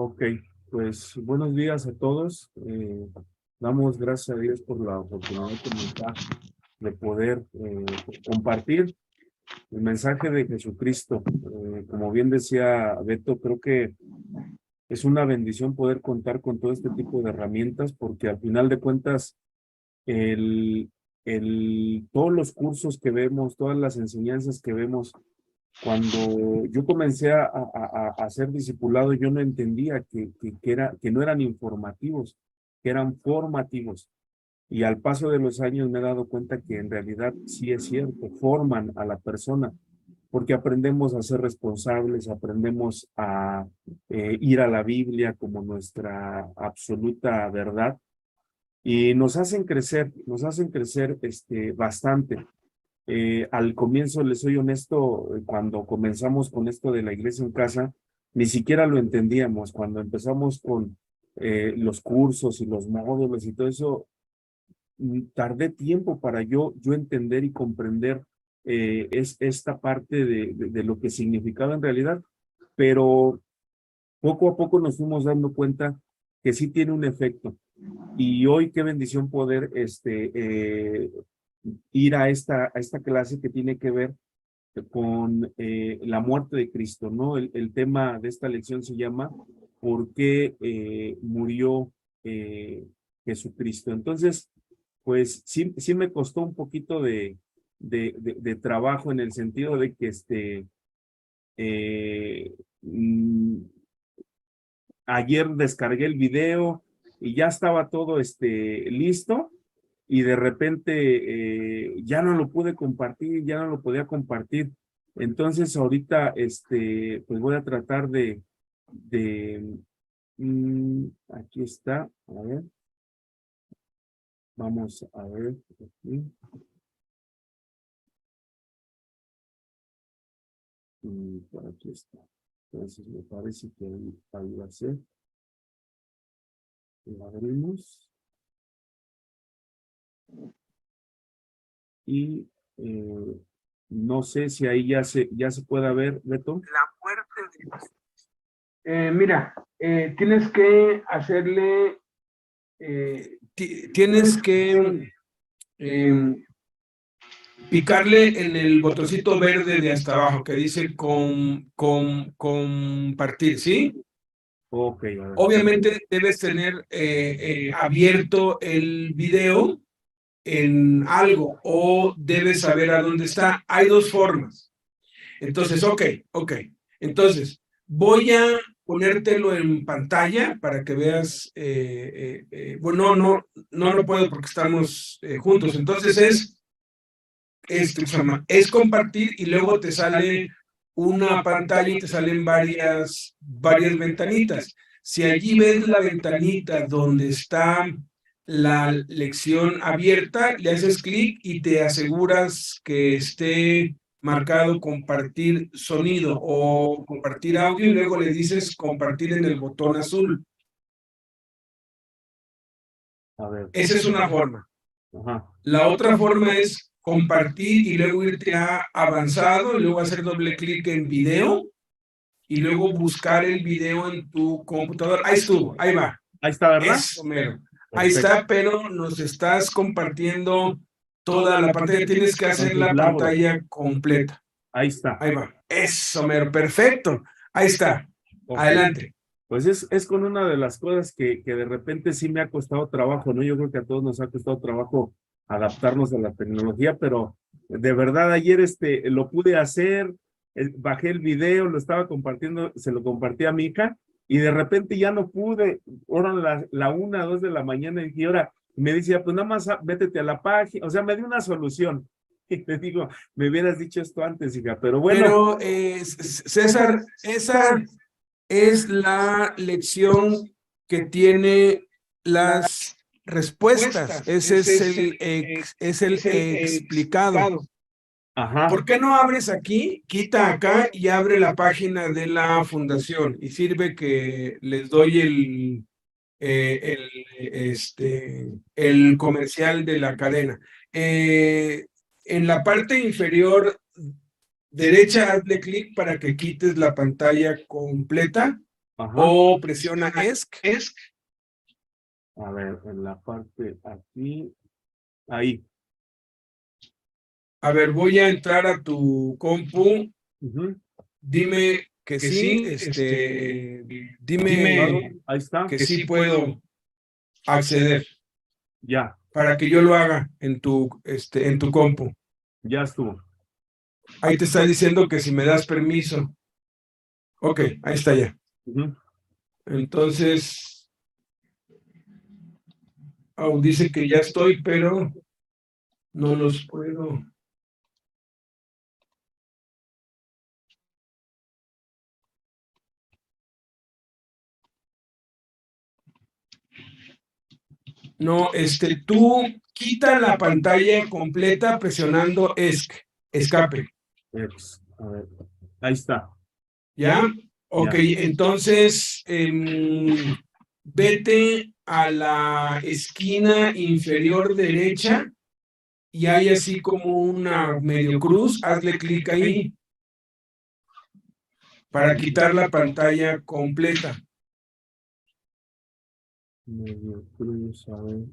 Ok, pues buenos días a todos. Damos gracias a Dios por la oportunidad que nos da de poder compartir el mensaje de Jesucristo. Como bien decía Beto, creo que es una bendición poder contar con todo este tipo de herramientas porque al final de cuentas, el, todos los cursos que vemos, todas las enseñanzas que vemos, cuando yo comencé a ser discipulado, yo no entendía que no eran informativos, que eran formativos. Y al paso de los años me he dado cuenta que en realidad sí es cierto, forman a la persona, porque aprendemos a ser responsables, aprendemos a ir a la Biblia como nuestra absoluta verdad y nos hacen crecer bastante. Al comienzo, les soy honesto, cuando comenzamos con esto de la iglesia en casa, ni siquiera lo entendíamos. Cuando empezamos con los cursos y los módulos y todo eso, tardé tiempo para yo entender y comprender esta parte de lo que significaba en realidad, pero poco a poco nos fuimos dando cuenta que sí tiene un efecto. Y hoy qué bendición poder ir a esta clase que tiene que ver con la muerte de Cristo, ¿no? El tema de esta lección se llama ¿Por qué murió Jesucristo? Entonces, pues sí me costó un poquito de trabajo en el sentido de que eh, mm, ayer descargué el video y ya estaba todo listo y de repente ya no lo pude compartir, ya no lo podía compartir. Entonces ahorita pues voy a tratar de aquí está, a ver, vamos a ver aquí. Y por aquí está. Entonces me parece que ahí va a ser. Lo abrimos. Y no sé si ahí ya se puede ver, Beto. La muerte de... mira, tienes que hacerle, tienes que picarle en el botoncito verde de hasta abajo que dice compartir, ¿sí? Ok, a ver. Obviamente debes tener abierto el video en algo o debes saber a dónde está. Hay dos formas. Entonces, ok. Entonces, voy a ponértelo en pantalla para que veas. Bueno, no lo puedo porque estamos juntos. Entonces es compartir y luego te sale una pantalla y te salen varias ventanitas. Si allí ves la ventanita donde está la lección abierta, le haces clic y te aseguras que esté marcado compartir sonido o compartir audio y luego le dices compartir en el botón azul. A ver. Esa es una forma. Ajá. La otra forma es compartir y luego irte a avanzado y luego hacer doble clic en video y luego buscar el video en tu computadora. Ahí estuvo, ahí va. Ahí está, ¿verdad? Eso, mero. Ahí está, pero nos estás compartiendo toda la pantalla. Tienes que hacer la pantalla completa. Ahí está. Ahí va. Eso, mero. Perfecto. Ahí está. Okay. Adelante. Pues es con una de las cosas que de repente sí me ha costado trabajo, ¿no? Yo creo que a todos nos ha costado trabajo adaptarnos a la tecnología, pero de verdad ayer lo pude hacer, bajé el video, lo estaba compartiendo, se lo compartí a mi hija y de repente ya no pude, eran la 1, 2 de la mañana y dije, ahora, me decía, pues nada más métete a la página, o sea, me dio una solución. Y te digo, me hubieras dicho esto antes, hija, pero bueno. Pero, César, esa es la lección que tiene las respuestas. Ese es el explicado. Ajá. ¿Por qué no abres aquí? Quita acá y abre la página de la fundación. Y sirve que les doy el comercial de la cadena. En la parte inferior derecha, hazle clic para que quites la pantalla completa. Ajá. o presiona ESC. A ver, en la parte aquí. Ahí. A ver, voy a entrar a tu compu. Ujú. Dime que Que sí, sí, dime Ahí está. que sí puedo acceder Ya, para que yo lo haga en tu compu. ya estuvo. Ahí te está diciendo que si me das permiso. Ok, ahí está ya. Ujú. Entonces, dice que ya estoy, pero no los puedo. No, tú quita la pantalla completa presionando escape. A ver, ahí está. ¿Ya? Ok, Ya. entonces vete a la esquina inferior derecha y hay así como una medio cruz, hazle clic ahí para quitar la pantalla completa. Medio cruz, a ver.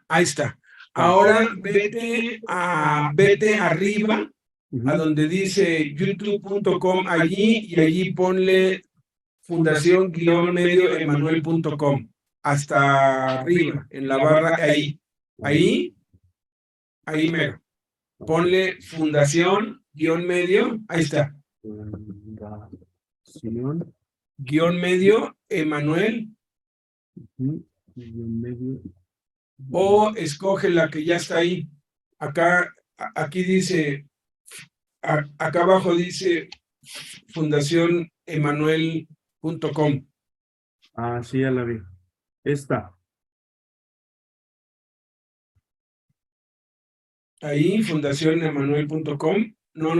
Ahí está. Ahora vete arriba Ujú. a donde dice youtube.com allí y allí ponle fundación-medio-emanuel.com hasta arriba, en la barra ahí. Ahí mero. Ponle fundación-medio, ahí está. Fundación. _medio Emanuel Ujú. Medio. o escoge la que ya está ahí. Aquí dice, acá abajo dice fundacionemanuel.com. Ah, sí, ya la vi. Esta. Ahí, fundacionemanuel.com. No,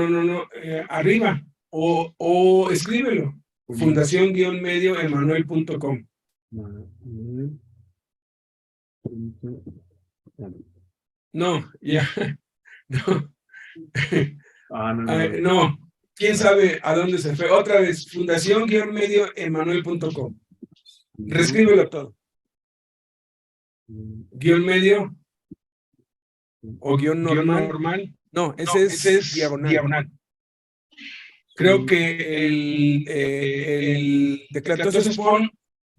arriba. O escríbelo. Fundación-medio emanuel.com. Manuel punto com. No, ya. No. Ah, no. No. ¿Quién sabe a dónde se fue? Otra vez, fundación-medio emanuel.com. Reescríbelo todo. Guión medio o guión normal. No, ese es diagonal. Creo que el teclado. Entonces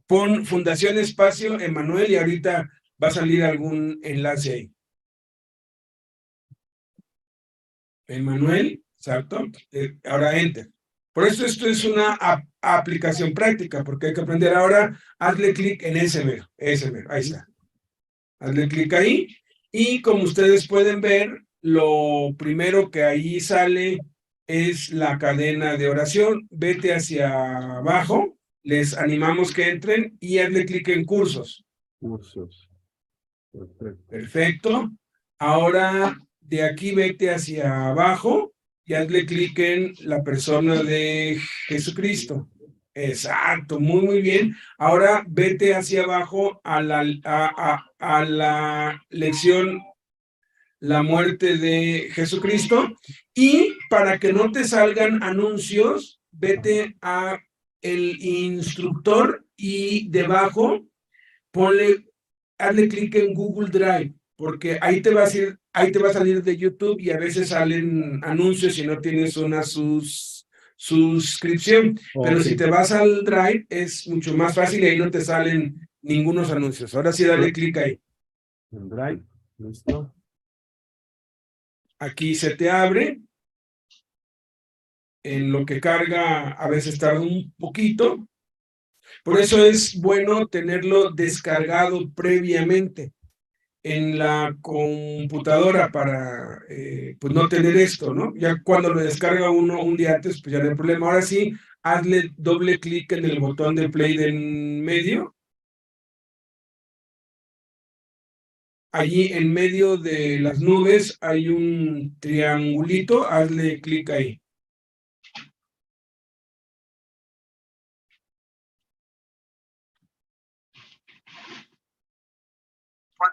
pon Fundación Espacio Emanuel y ahorita va a salir algún enlace ahí. Emanuel, exacto. Ahora enter. Por eso esto es una aplicación práctica, porque hay que aprender ahora. Hazle clic en ese mero, ahí está. Hazle clic ahí y como ustedes pueden ver, lo primero que ahí sale es la cadena de oración. Vete hacia abajo, les animamos que entren y hazle clic en cursos. Cursos. Perfecto. Perfecto. Ahora de aquí vete hacia abajo y hazle clic en la persona de Jesucristo. Exacto, muy bien. Ahora vete hacia abajo a la lección La muerte de Jesucristo y para que no te salgan anuncios, vete a el instructor y debajo hazle clic en Google Drive, porque ahí te va a salir de YouTube y a veces salen anuncios si no tienes una suscripción. Pero si te vas al Drive es mucho más fácil y ahí no te salen ningunos anuncios. Ahora sí, dale clic ahí. En Drive. Listo. Aquí se te abre. En lo que carga a veces tarda un poquito. Por eso es bueno tenerlo descargado previamente en la computadora para pues no tener esto, ¿no? Ya cuando lo descarga uno un día antes, pues ya no hay problema. Ahora sí, hazle doble clic en el botón de play de en medio. Allí en medio de las nubes hay un triangulito, hazle clic ahí.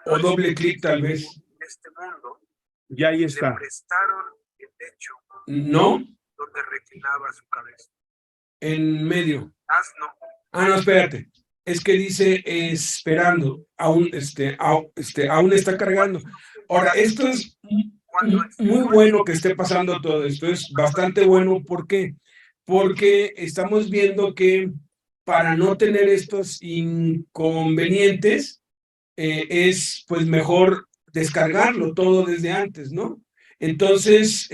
O doble clic tal vez. Ya ahí está. Le prestaron el lecho No, donde reclinaba su cabeza. en medio. Asno. Ah, no, espérate. Es que dice esperando. Aún está cargando. Ahora, esto es muy bueno que esté pasando todo esto. Es bastante bueno. ¿Por qué? Porque estamos viendo que para no tener estos inconvenientes, es pues mejor descargarlo todo desde antes, ¿no? Entonces,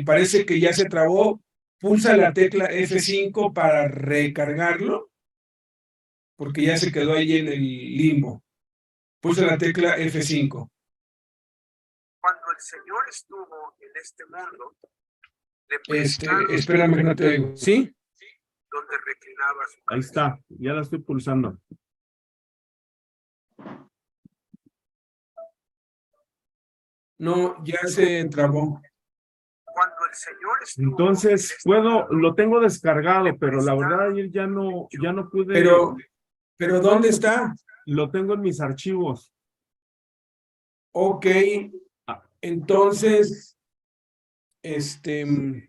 parece que ya se trabó. Pulsa la tecla F5 para recargarlo, porque ya se quedó ahí en el limbo. Pulsa la tecla F5. Cuando el Señor estuvo en este mundo, le prestaron Espérame que no te oigo. ¿Sí? donde reclinaba su Ahí cabeza. está. Ya la estoy pulsando. No, ya se trabó. Cuando el Señor estuvo Entonces, en este mundo, lo tengo descargado, pero la verdad ayer ya no pude. Pero ¿dónde está? Lo tengo en mis archivos. Ok, Ah, entonces, en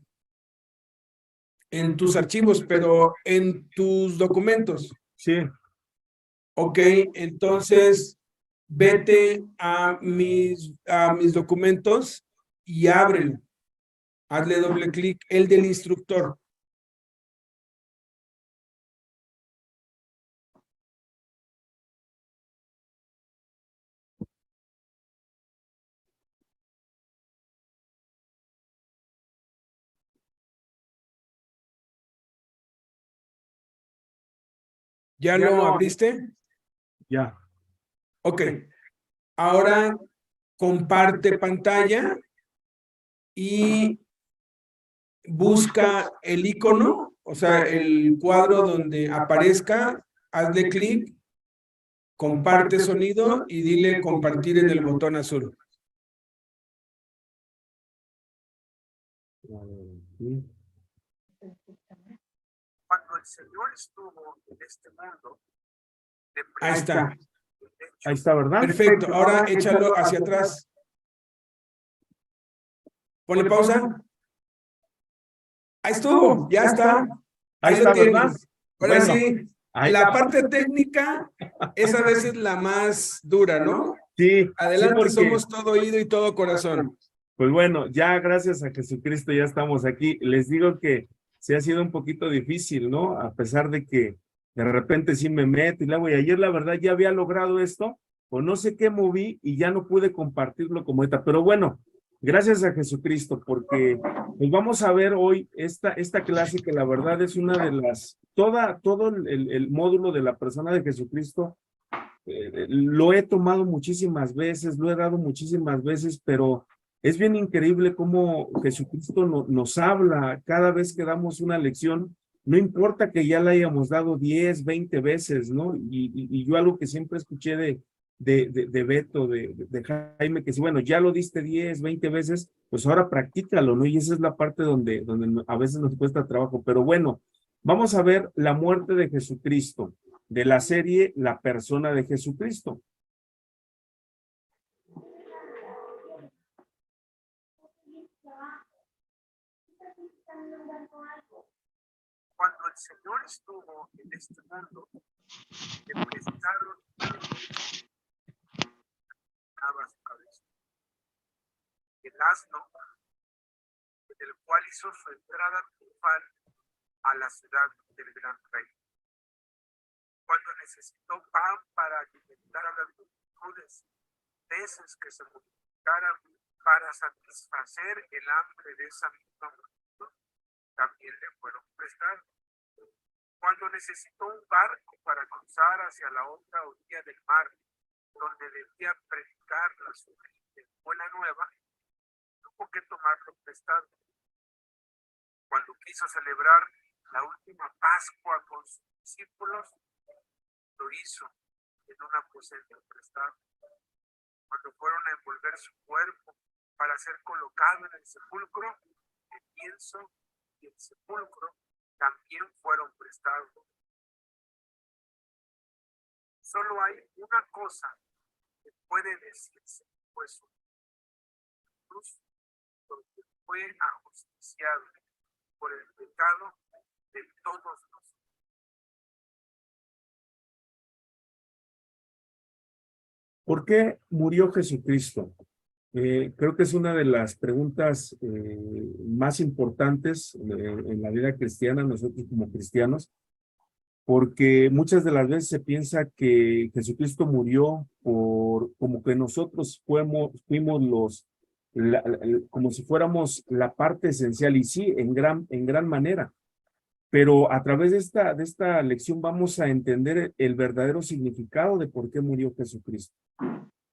tus archivos, pero en tus documentos. sí, Ok, entonces vete a mis documentos y ábrelo. Hazle doble clic, el del instructor. ¿Ya lo abriste? ya. Ok. Ahora comparte pantalla y busca el icono, o sea, el cuadro donde aparezca, hazle clic, comparte sonido y dile compartir en el botón azul. Sí. cuando el Señor estuvo en este mundo, le Ahí está. prestaron el lecho Ahí está, ¿verdad? Perfecto. Ahora échalo hacia atrás. Ponle pausa. Ahí estuvo, ya está. Ahí Ahí está, lo ¿verdad? tienes. Ahora Bueno, sí, ahí- la parte técnica es a veces la más dura, ¿no? Sí, Adelante, porque, somos todo oído y todo corazón. pues bueno, ya gracias a Jesucristo ya estamos aquí. Les digo que sí ha sido un poquito difícil, ¿no? A pesar de que de repente sí me meto y luego, y ayer la verdad ya había logrado esto, o no sé qué moví y ya no pude compartirlo como esta, pero bueno, gracias a Jesucristo, porque pues vamos a ver hoy esta clase que la verdad es una de las, todo el módulo de la persona de Jesucristo, lo he tomado muchísimas veces, lo he dado muchísimas veces, pero es bien increíble cómo Jesucristo nos habla cada vez que damos una lección, no importa que ya la hayamos dado 10, 20 veces, ¿no? Y yo algo que siempre escuché de Beto, de Jaime, que si, bueno, ya lo diste 10, 20 veces, pues ahora practícalo, ¿no? Y esa es la parte donde a veces nos cuesta trabajo, pero bueno, vamos a ver la muerte de Jesucristo, de la serie La persona de Jesucristo. Cuando el Señor estuvo en este mundo, le prestaron a su cabeza. El asno, en el cual hizo su entrada triunfal a la ciudad del gran rey. Cuando necesitó pan para alimentar a las multitudes, peces que se multiplicaran para satisfacer el hambre de esa misma multitud, también le fueron prestados. Cuando necesitó un barco para cruzar hacia la otra orilla del mar, donde debía predicar la buena nueva, tuvo que tomarlo prestado. Cuando quiso celebrar la última Pascua con sus discípulos, lo hizo en una aposento prestado. Cuando fueron a envolver su cuerpo para ser colocado en el sepulcro, el pienso y el sepulcro también fueron prestados. Solo hay una cosa que puede decirse, pues cruz, donde fue ajusticiado por el pecado de todos nosotros. ¿Por qué murió Jesucristo? Creo que es una de las preguntas más importantes en la vida cristiana, nosotros como cristianos, porque muchas de las veces se piensa que Jesucristo murió por como que nosotros fuimos como si fuéramos la parte esencial, y sí, en gran manera. Pero a través de esta lección vamos a entender el verdadero significado de por qué murió Jesucristo.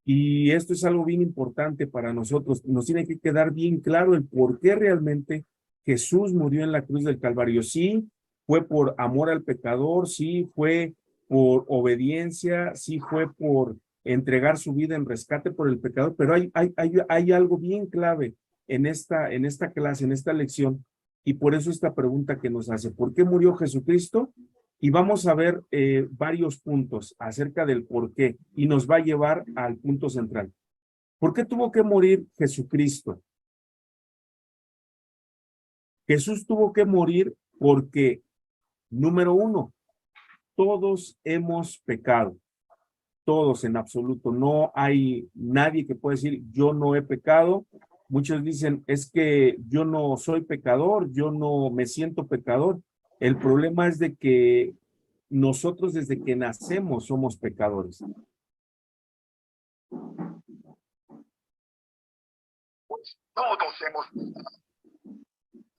Y esto es algo bien importante para nosotros. Nos tiene que quedar bien claro el por qué realmente Jesús murió en la cruz del Calvario. Sí, fue por amor al pecador, sí, fue por obediencia, sí, fue por entregar su vida en rescate por el pecador, pero hay algo bien clave en esta clase, en esta lección, y por eso esta pregunta que nos hace: ¿por qué murió Jesucristo? Y vamos a ver varios puntos acerca del por qué, y nos va a llevar al punto central. ¿Por qué tuvo que morir Jesucristo? Jesús tuvo que morir porque, número uno, todos hemos pecado. Todos en absoluto. No hay nadie que pueda decir yo no he pecado. Muchos dicen es que yo no soy pecador, yo no me siento pecador. El problema es de que nosotros desde que nacemos somos pecadores. Pues todos hemos pecado.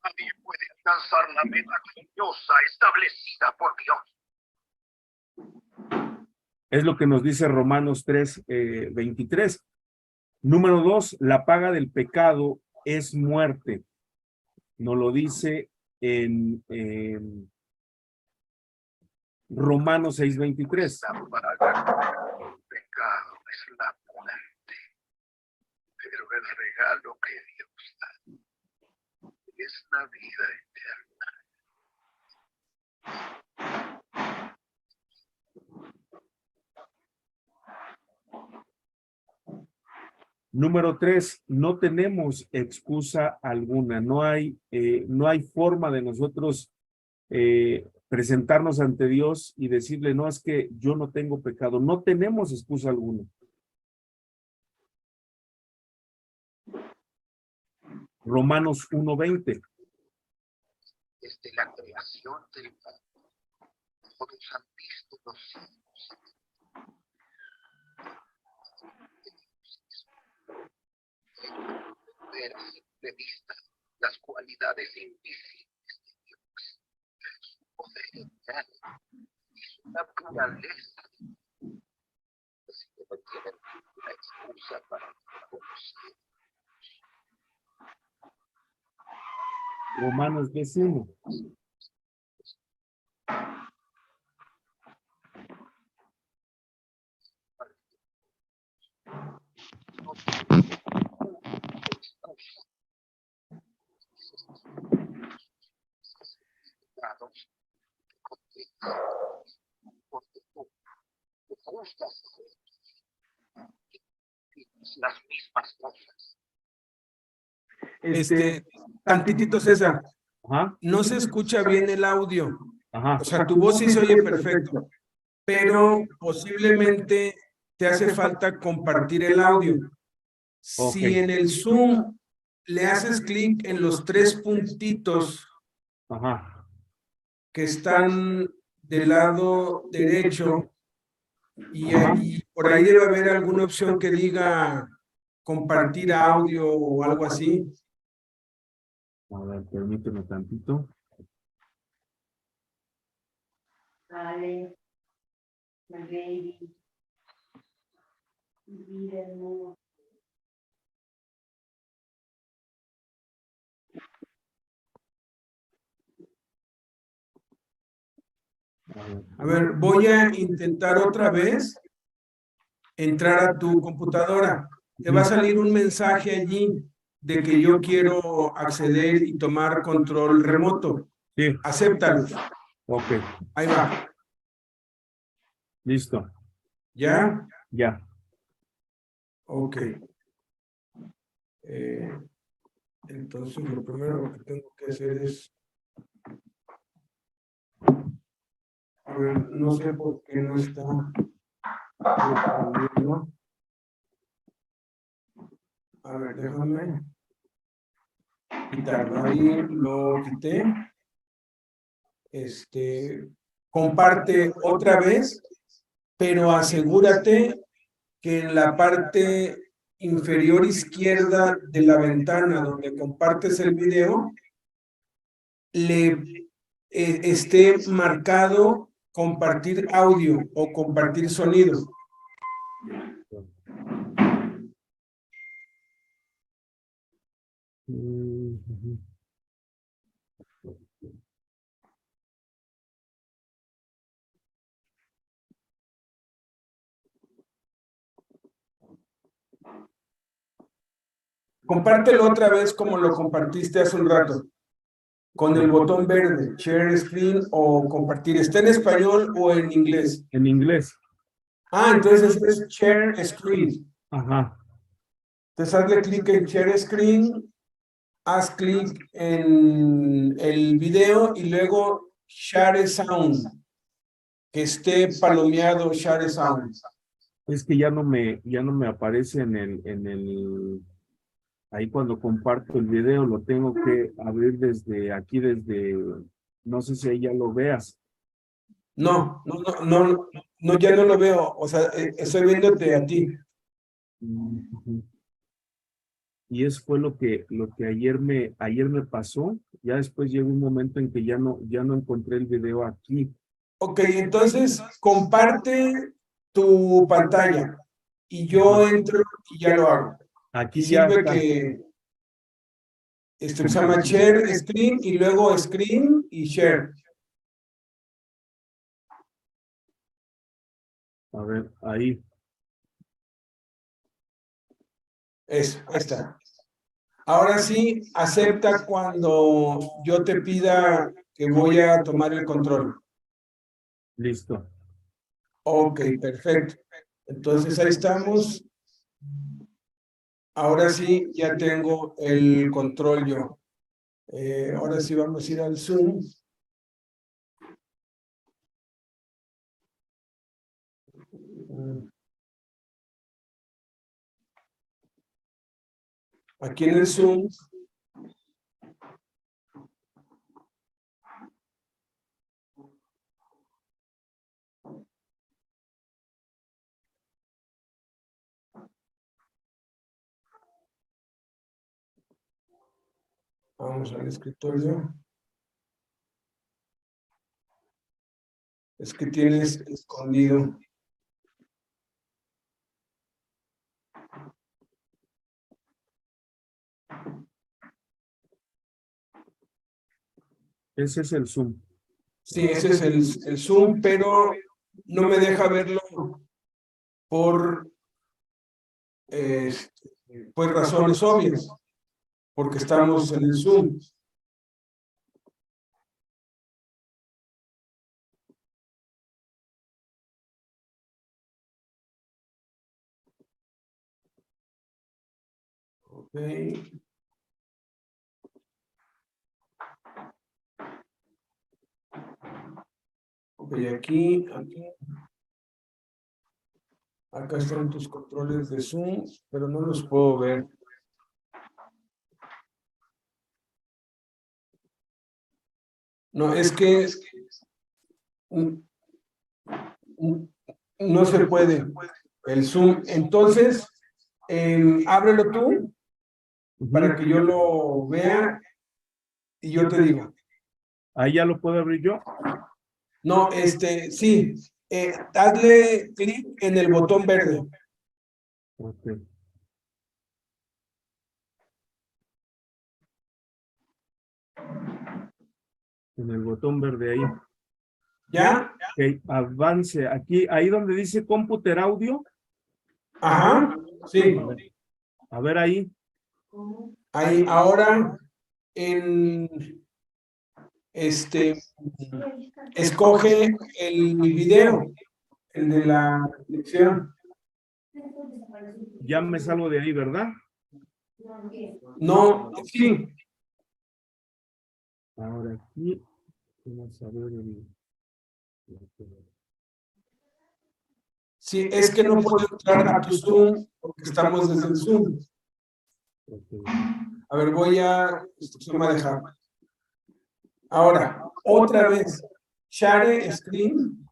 Nadie puede alcanzar la meta gloriosa establecida por Dios. Es lo que nos dice Romanos 3:23. Número 2, la paga del pecado es muerte. Nos lo dice en Romanos 6:23. La paga del pecado es la muerte, pero el regalo que Dios da es la vida eterna. Número 3, no tenemos excusa alguna. No hay forma de nosotros presentarnos ante Dios y decirle, no, es que yo no tengo pecado. No tenemos excusa alguna. Romanos 1:20. Desde la creación del mundo, todos han visto los signos ver a simple vista las cualidades invisibles de Dios, su poder eterno y su naturaleza. Así que no tienen ninguna excusa para conocer. Romanos 10:1. Porque tú juzgas las mismas cosas. Tantitito, César, Ajá, no se escucha bien el audio. ajá. O sea, tu voz sí se oye perfecto, pero posiblemente te hace falta compartir el audio. Ok. Si en el Zoom le haces clic en los 3 puntitos Ajá. que están del lado derecho y por ahí debe haber alguna opción que diga compartir audio o algo así. A ver, permíteme tantito. Vale, my baby, vida hermosa. A ver, voy a intentar otra vez entrar a tu computadora. Te va a salir un mensaje allí de que yo quiero acceder y tomar control remoto. Sí, Acéptalo. ok, Ahí va. listo. ¿Ya? Ya. Ok. Entonces, lo primero que tengo que hacer es... A ver, no sé por qué no está... ¿no? A ver, déjame quitarlo. Ahí lo quité. Comparte otra vez, pero asegúrate que en la parte inferior izquierda de la ventana donde compartes el video esté marcado compartir audio o compartir sonido. Ujú. Compártelo otra vez como lo compartiste hace un rato, con el botón verde, share screen o compartir. ¿Está en español o en inglés? En inglés. Entonces es share screen. Ajá. Entonces hazle clic en share screen, haz clic en el video y luego share sound, que esté palomeado share sound. Es que ya no me aparece ahí cuando comparto el video, lo tengo que abrir desde aquí, no sé si ahí ya lo veas. No, ya no lo veo, o sea, estoy viéndote a ti. Ujú. Y eso fue lo que ayer me pasó. Ya después llegó un momento en que ya no encontré el video aquí. Ok, entonces comparte tu pantalla y yo entro y ya lo hago. Aquí Y ya sirve está. que se llama share screen y luego screen y share. A ver, ahí. Eso, ahí está. Ahora sí, acepta cuando yo te pida que voy a tomar el control. Listo. Ok, perfecto. Entonces ahí estamos. Ahora sí, ya tengo el control yo. Ahora sí vamos a ir al Zoom. Aquí en el Zoom. Vamos al escritorio. Es que tienes escondido. Ese es el Zoom. Sí, ese es el Zoom, pero no me deja verlo por pues razones obvias, porque estamos en el Zoom. Ok. Ok, aquí. Acá están tus controles de Zoom, pero no los puedo ver. No, es que no se puede el Zoom. Entonces, ábrelo tú para que yo lo vea y yo te digo. Ahí ya lo puedo abrir yo. No, sí. Hazle clic en el botón verde. Ok. En el botón verde ahí. ¿Ya? Ok, avance. Aquí, ahí donde dice Computer Audio. Ajá, sí. A ver ahí. Ahí, ahora escoge el video, el de la lección. Ya me salgo de ahí, ¿verdad? No, sí. Ahora aquí vamos a ver Sí, es que no puedo entrar a tu Zoom porque estamos desde el Zoom. A ver, voy a... Esto me va a dejar. Ahora, otra vez, share screen.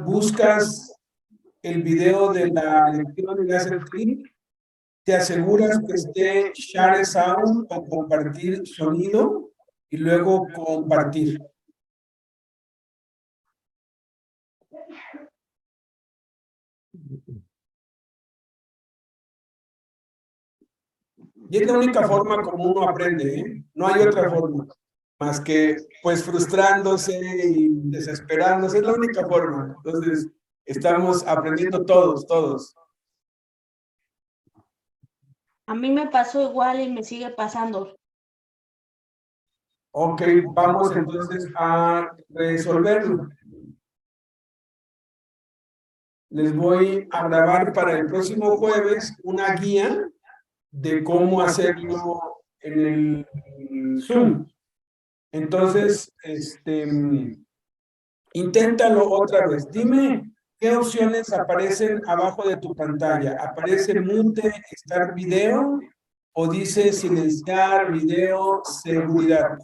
Buscas el video de la lección y le haces clic. Te aseguras que esté share sound o compartir sonido y luego compartir. Y es la única forma como uno aprende, ¿eh? No hay otra forma, más que pues frustrándose y desesperándose, es la única forma. Entonces, estamos aprendiendo todos. A mí me pasó igual y me sigue pasando. Ok, vamos entonces a resolverlo. Les voy a grabar para el próximo jueves una guía de cómo hacerlo en el Zoom. Entonces, inténtalo otra vez. Dime qué opciones aparecen abajo de tu pantalla. ¿Aparece mute, start video o dice silenciar video, seguridad?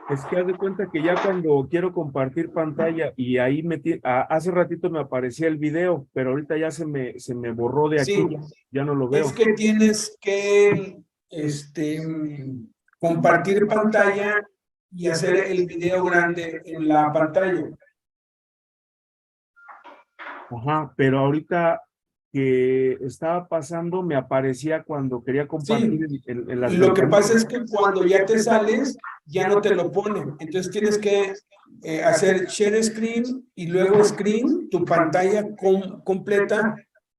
Es que haz de cuenta que ya cuando quiero compartir pantalla y ahí hace ratito me aparecía el video, pero ahorita ya se me borró de aquí, Sí, ya no lo veo. es que tienes que compartir pantalla y hacer el video grande en la pantalla. Ajá, pero ahorita que estaba pasando me aparecía cuando quería compartir en las Lo que ventanas. pasa es que cuando ya te sales, ya no te lo pone. Entonces tienes que hacer share screen y luego screen, tu pantalla completa,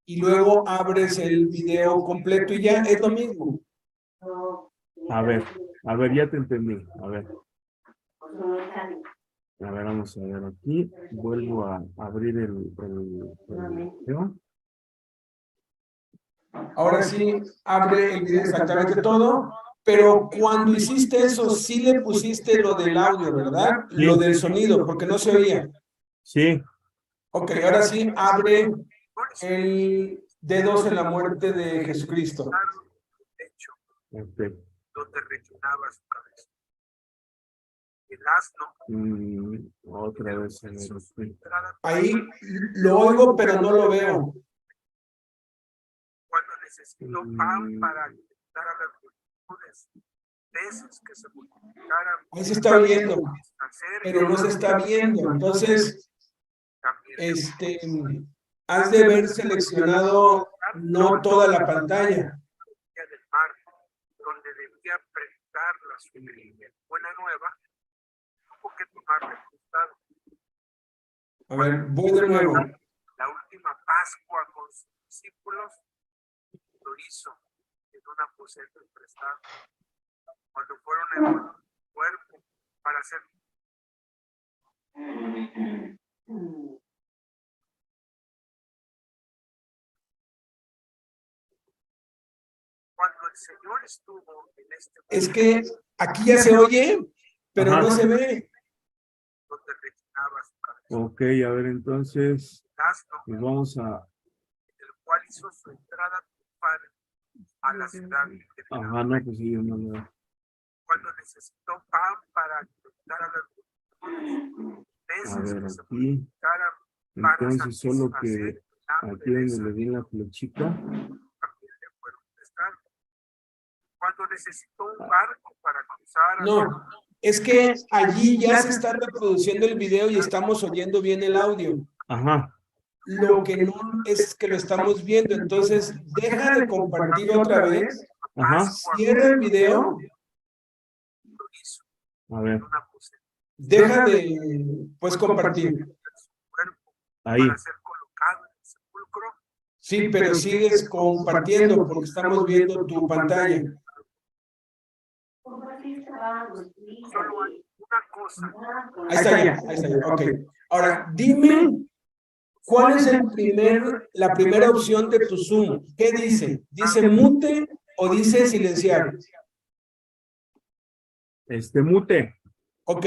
y luego abres el video completo y ya es lo mismo. A ver, ya te entendí. A ver, vamos a ver aquí. Vuelvo a abrir el video. Ahora sí, abre el video exactamente todo, pero cuando hiciste eso, sí le pusiste lo del audio, ¿verdad? Sí. Lo del sonido, porque no se oía. Sí. Ok, ahora sí, abre el dedos en la muerte de Jesucristo. Hecho, Okay. donde reclinaba su cabeza. El asno. Otra vez. A ver, sí. Ahí lo oigo, pero no lo veo. Cuando necesitó pan para alimentar a las multitudes, peces que se multiplicaran. Ahí se está viendo, pero no se está viendo. Entonces, has de haber seleccionado no toda la pantalla. Del mar, donde debía predicar la buena nueva, tuvo que tomar resultado. A ver, voy de nuevo. La última Pascua con sus discípulos lo hizo en un aposento prestado. Cuando fueron en el cuerpo para hacer cuando el Señor estuvo en este mundo, Es que aquí ya se oye, pero no se ve. donde reclinaba su cabeza. Ok, a ver, entonces, pues vamos a... El cual hizo su entrada triunfal a la ciudad. Ajá, no, pues sí, yo no lo veo. Cuando necesitó pan para alimentar a las multitudes, A ver, peces que se aquí. multiplicaran para Entonces, solo que satisfacer el hambre aquí de donde esa le di la flechita. también le fueron prestados. Cuando necesitó un barco para cruzar No, es que allí ya se está reproduciendo el video y estamos oyendo bien el audio. Ajá. Lo que no es que lo estamos viendo. Entonces, deja de compartir otra vez. Ajá. Cierra el video. lo hizo A ver, en una poseta Deja de, pues, compartir. de su cuerpo ahí. para ser colocado en el sepulcro. Sí, pero sigues compartiendo porque estamos viendo tu pantalla. Solo hay una cosa Ahí está ya, ok. Ahora, dime ¿Cuál es la primera opción de tu Zoom? ¿Qué dice? ¿Dice mute o dice silenciar? Mute. Ok.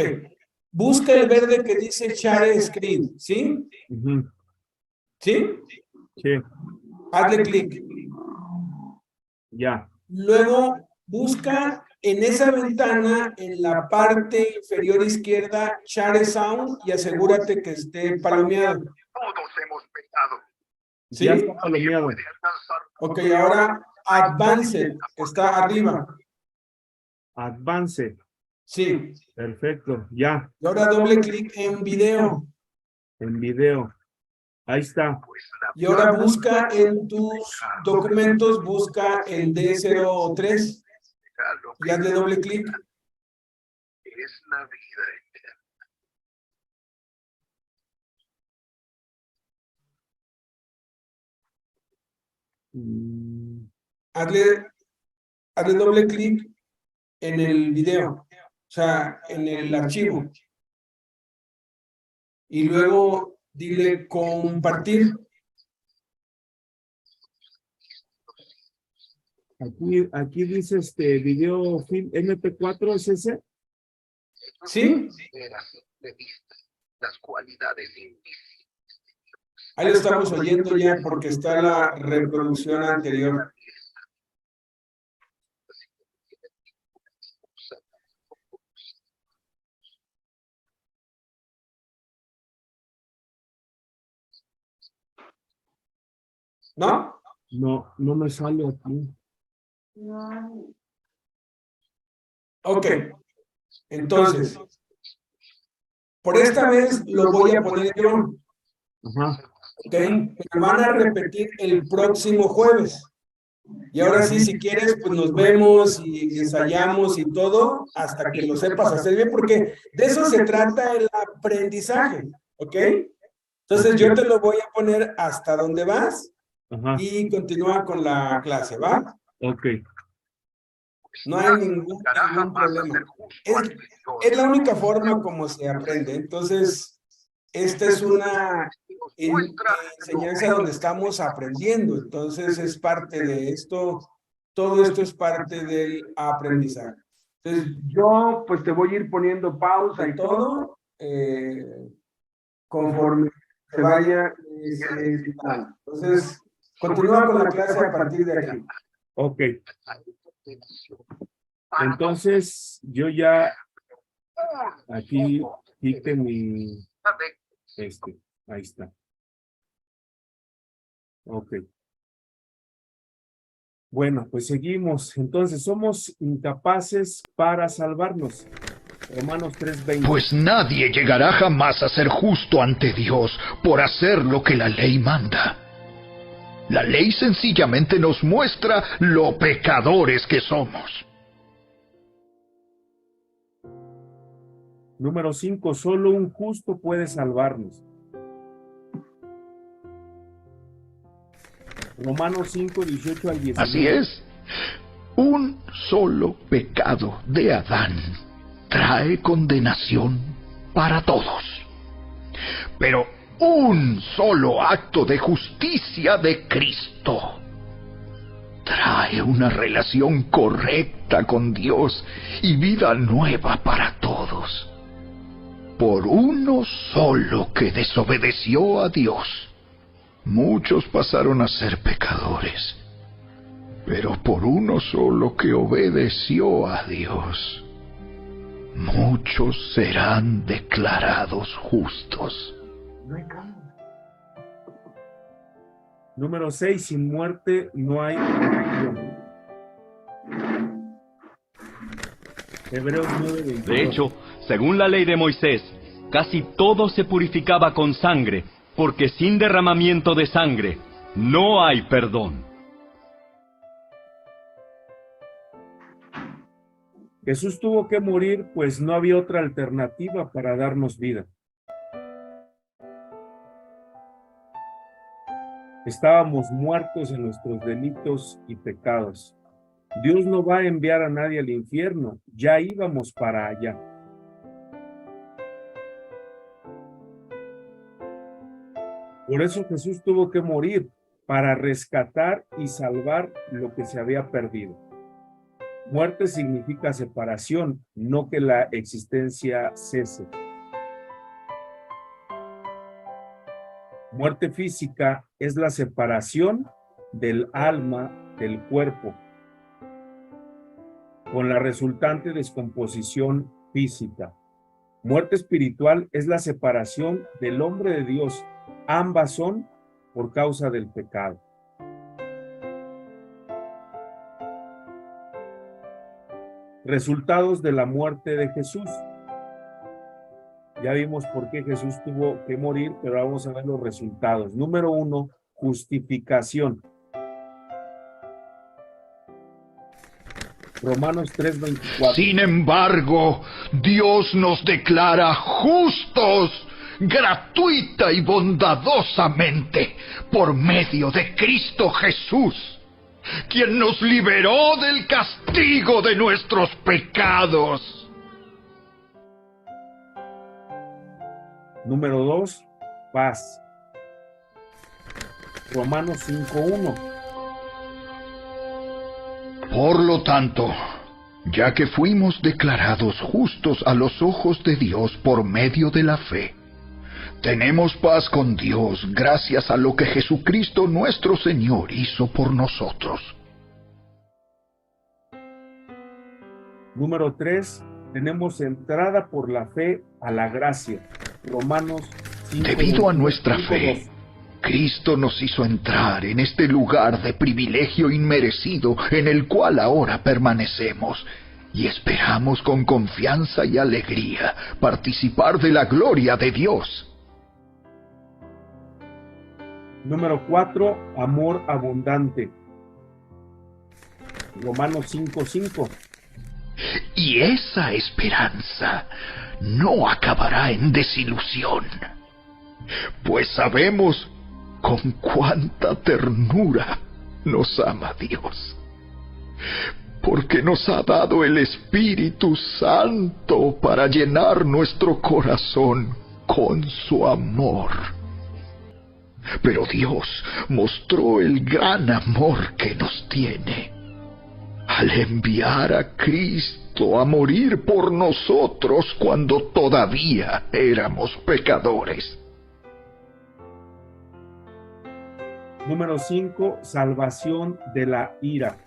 Busca el verde que dice share screen, ¿sí? Ujú. ¿Sí? Sí, Hazle clic. ya. Luego busca en esa ventana, en la parte inferior izquierda, share sound y asegúrate que esté palomeado. Todos hemos pecado. ¿Sí? Ya está palomeado. Puede alcanzar Ok, ahora advanced está arriba. Advance. Sí. Perfecto. Ya. Y ahora doble clic en video. En video. Ahí está. pues la Y ahora busca en tus documentos, busca el D03 vida, lo y hazle doble clic. que es la vida eterna. Mm, Hazle doble clic en el video, o sea, en el archivo. Y luego dile compartir. Aquí dice video film MP4, ¿es ese? ¿Sí? Era simple vista las cualidades invisibles. Ahí lo estamos oyendo ya porque está la reproducción anterior. ¿No? No, no me sale aquí. No, Ok. Entonces, por esta vez lo voy a poner yo. Ajá. Ok. Pero van a repetir el próximo jueves. Y ahora sí, si quieres, pues nos vemos y ensayamos y todo hasta que lo sepas hacer bien, porque de eso se trata el aprendizaje, ¿ok? Entonces yo te lo voy a poner hasta donde vas Ajá. y continúa con la clase, ¿va? Ok. No hay ningún problema. Es la única forma como se aprende. Entonces, esta es una enseñanza donde estamos aprendiendo. Entonces, es parte de esto. Todo esto es parte del aprendizaje. Entonces, yo pues te voy a ir poniendo pausa y todo conforme se vaya necesitando. Entonces, continúa con la clase a partir de aquí. Ok. Entonces, yo ya aquí quite mi ahí está. Ok. Bueno, pues seguimos. Entonces, somos incapaces para salvarnos. Romanos 3:20. Pues nadie llegará jamás a ser justo ante Dios por hacer lo que la ley manda. La ley sencillamente nos muestra lo pecadores que somos. Número 5, solo un justo puede salvarnos. Romanos 5:18 al 19. Así es. Un solo pecado de Adán trae condenación para todos. Pero un solo acto de justicia de Cristo trae una relación correcta con Dios y vida nueva para todos. Por uno solo que desobedeció a Dios, muchos pasaron a ser pecadores. Pero por uno solo que obedeció a Dios, muchos serán declarados justos. Número 6, sin muerte no hay redención. Hebreos 9:22. De hecho, según la ley de Moisés, casi todo se purificaba con sangre, porque sin derramamiento de sangre no hay perdón. Jesús tuvo que morir, pues no había otra alternativa para darnos vida. Estábamos muertos en nuestros delitos y pecados. Dios no va a enviar a nadie al infierno, ya íbamos para allá. Por eso Jesús tuvo que morir, para rescatar y salvar lo que se había perdido. Muerte significa separación, no que la existencia cese. Muerte física es la separación del alma del cuerpo, con la resultante descomposición física. Muerte espiritual es la separación del hombre de Dios. Ambas son por causa del pecado. Resultados de la muerte de Jesús. Ya vimos por qué Jesús tuvo que morir, pero vamos a ver los resultados. Número 1, justificación. Romanos 3:24. Sin embargo, Dios nos declara justos, gratuita y bondadosamente, por medio de Cristo Jesús, quien nos liberó del castigo de nuestros pecados. Número 2, paz. Romanos 5:1. Por lo tanto, ya que fuimos declarados justos a los ojos de Dios por medio de la fe, tenemos paz con Dios gracias a lo que Jesucristo nuestro Señor hizo por nosotros. Número 3, tenemos entrada por la fe a la gracia. Romanos 5. Debido a nuestra fe, Cristo nos hizo entrar en este lugar de privilegio inmerecido en el cual ahora permanecemos y esperamos con confianza y alegría participar de la gloria de Dios. Número 4, amor abundante. Romanos 5:5. Y esa esperanza no acabará en desilusión, pues sabemos con cuánta ternura nos ama Dios, porque nos ha dado el Espíritu Santo para llenar nuestro corazón con su amor. Pero Dios mostró el gran amor que nos tiene al enviar a Cristo a morir por nosotros cuando todavía éramos pecadores. Número 5, salvación de la ira.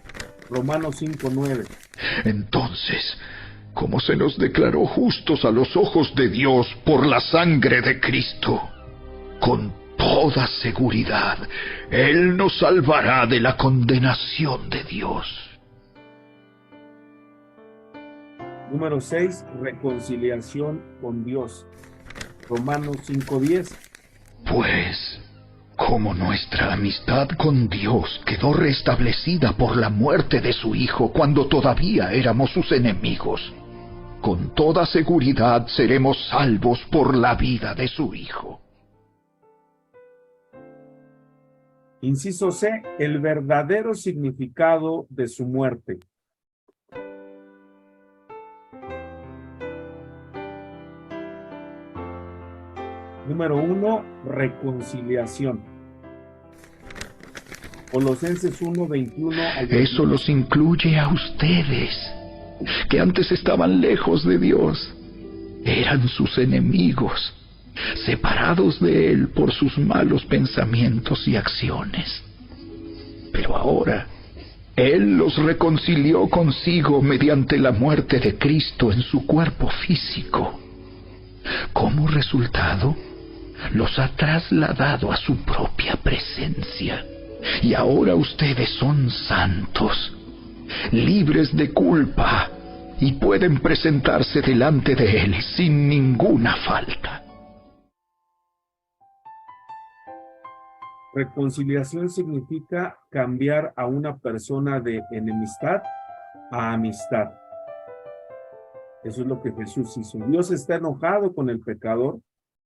Romanos 5:9. Entonces, como se nos declaró justos a los ojos de Dios por la sangre de Cristo, con toda seguridad, Él nos salvará de la condenación de Dios. Número 6, reconciliación con Dios. Romanos 5:10. Pues, como nuestra amistad con Dios quedó restablecida por la muerte de su Hijo cuando todavía éramos sus enemigos, con toda seguridad seremos salvos por la vida de su Hijo. Inciso C, el verdadero significado de su muerte. Número 1, reconciliación. Colosenses 1:21 al 22. Eso los incluye a ustedes, que antes estaban lejos de Dios. Eran sus enemigos, separados de Él por sus malos pensamientos y acciones. Pero ahora, Él los reconcilió consigo mediante la muerte de Cristo en su cuerpo físico. Como resultado, los ha trasladado a su propia presencia. Y ahora ustedes son santos, libres de culpa, y pueden presentarse delante de Él sin ninguna falta. Reconciliación significa cambiar a una persona de enemistad a amistad. Eso es lo que Jesús hizo. Dios está enojado con el pecador,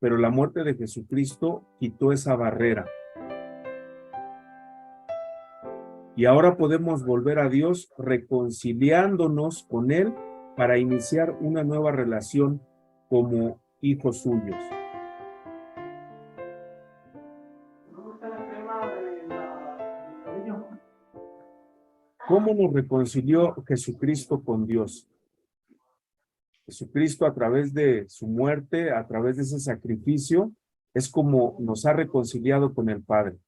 pero la muerte de Jesucristo quitó esa barrera. Y ahora podemos volver a Dios reconciliándonos con Él para iniciar una nueva relación como hijos suyos. ¿Cómo nos reconcilió Jesucristo con Dios? Jesucristo, a través de su muerte, a través de ese sacrificio, es como nos ha reconciliado con el Padre.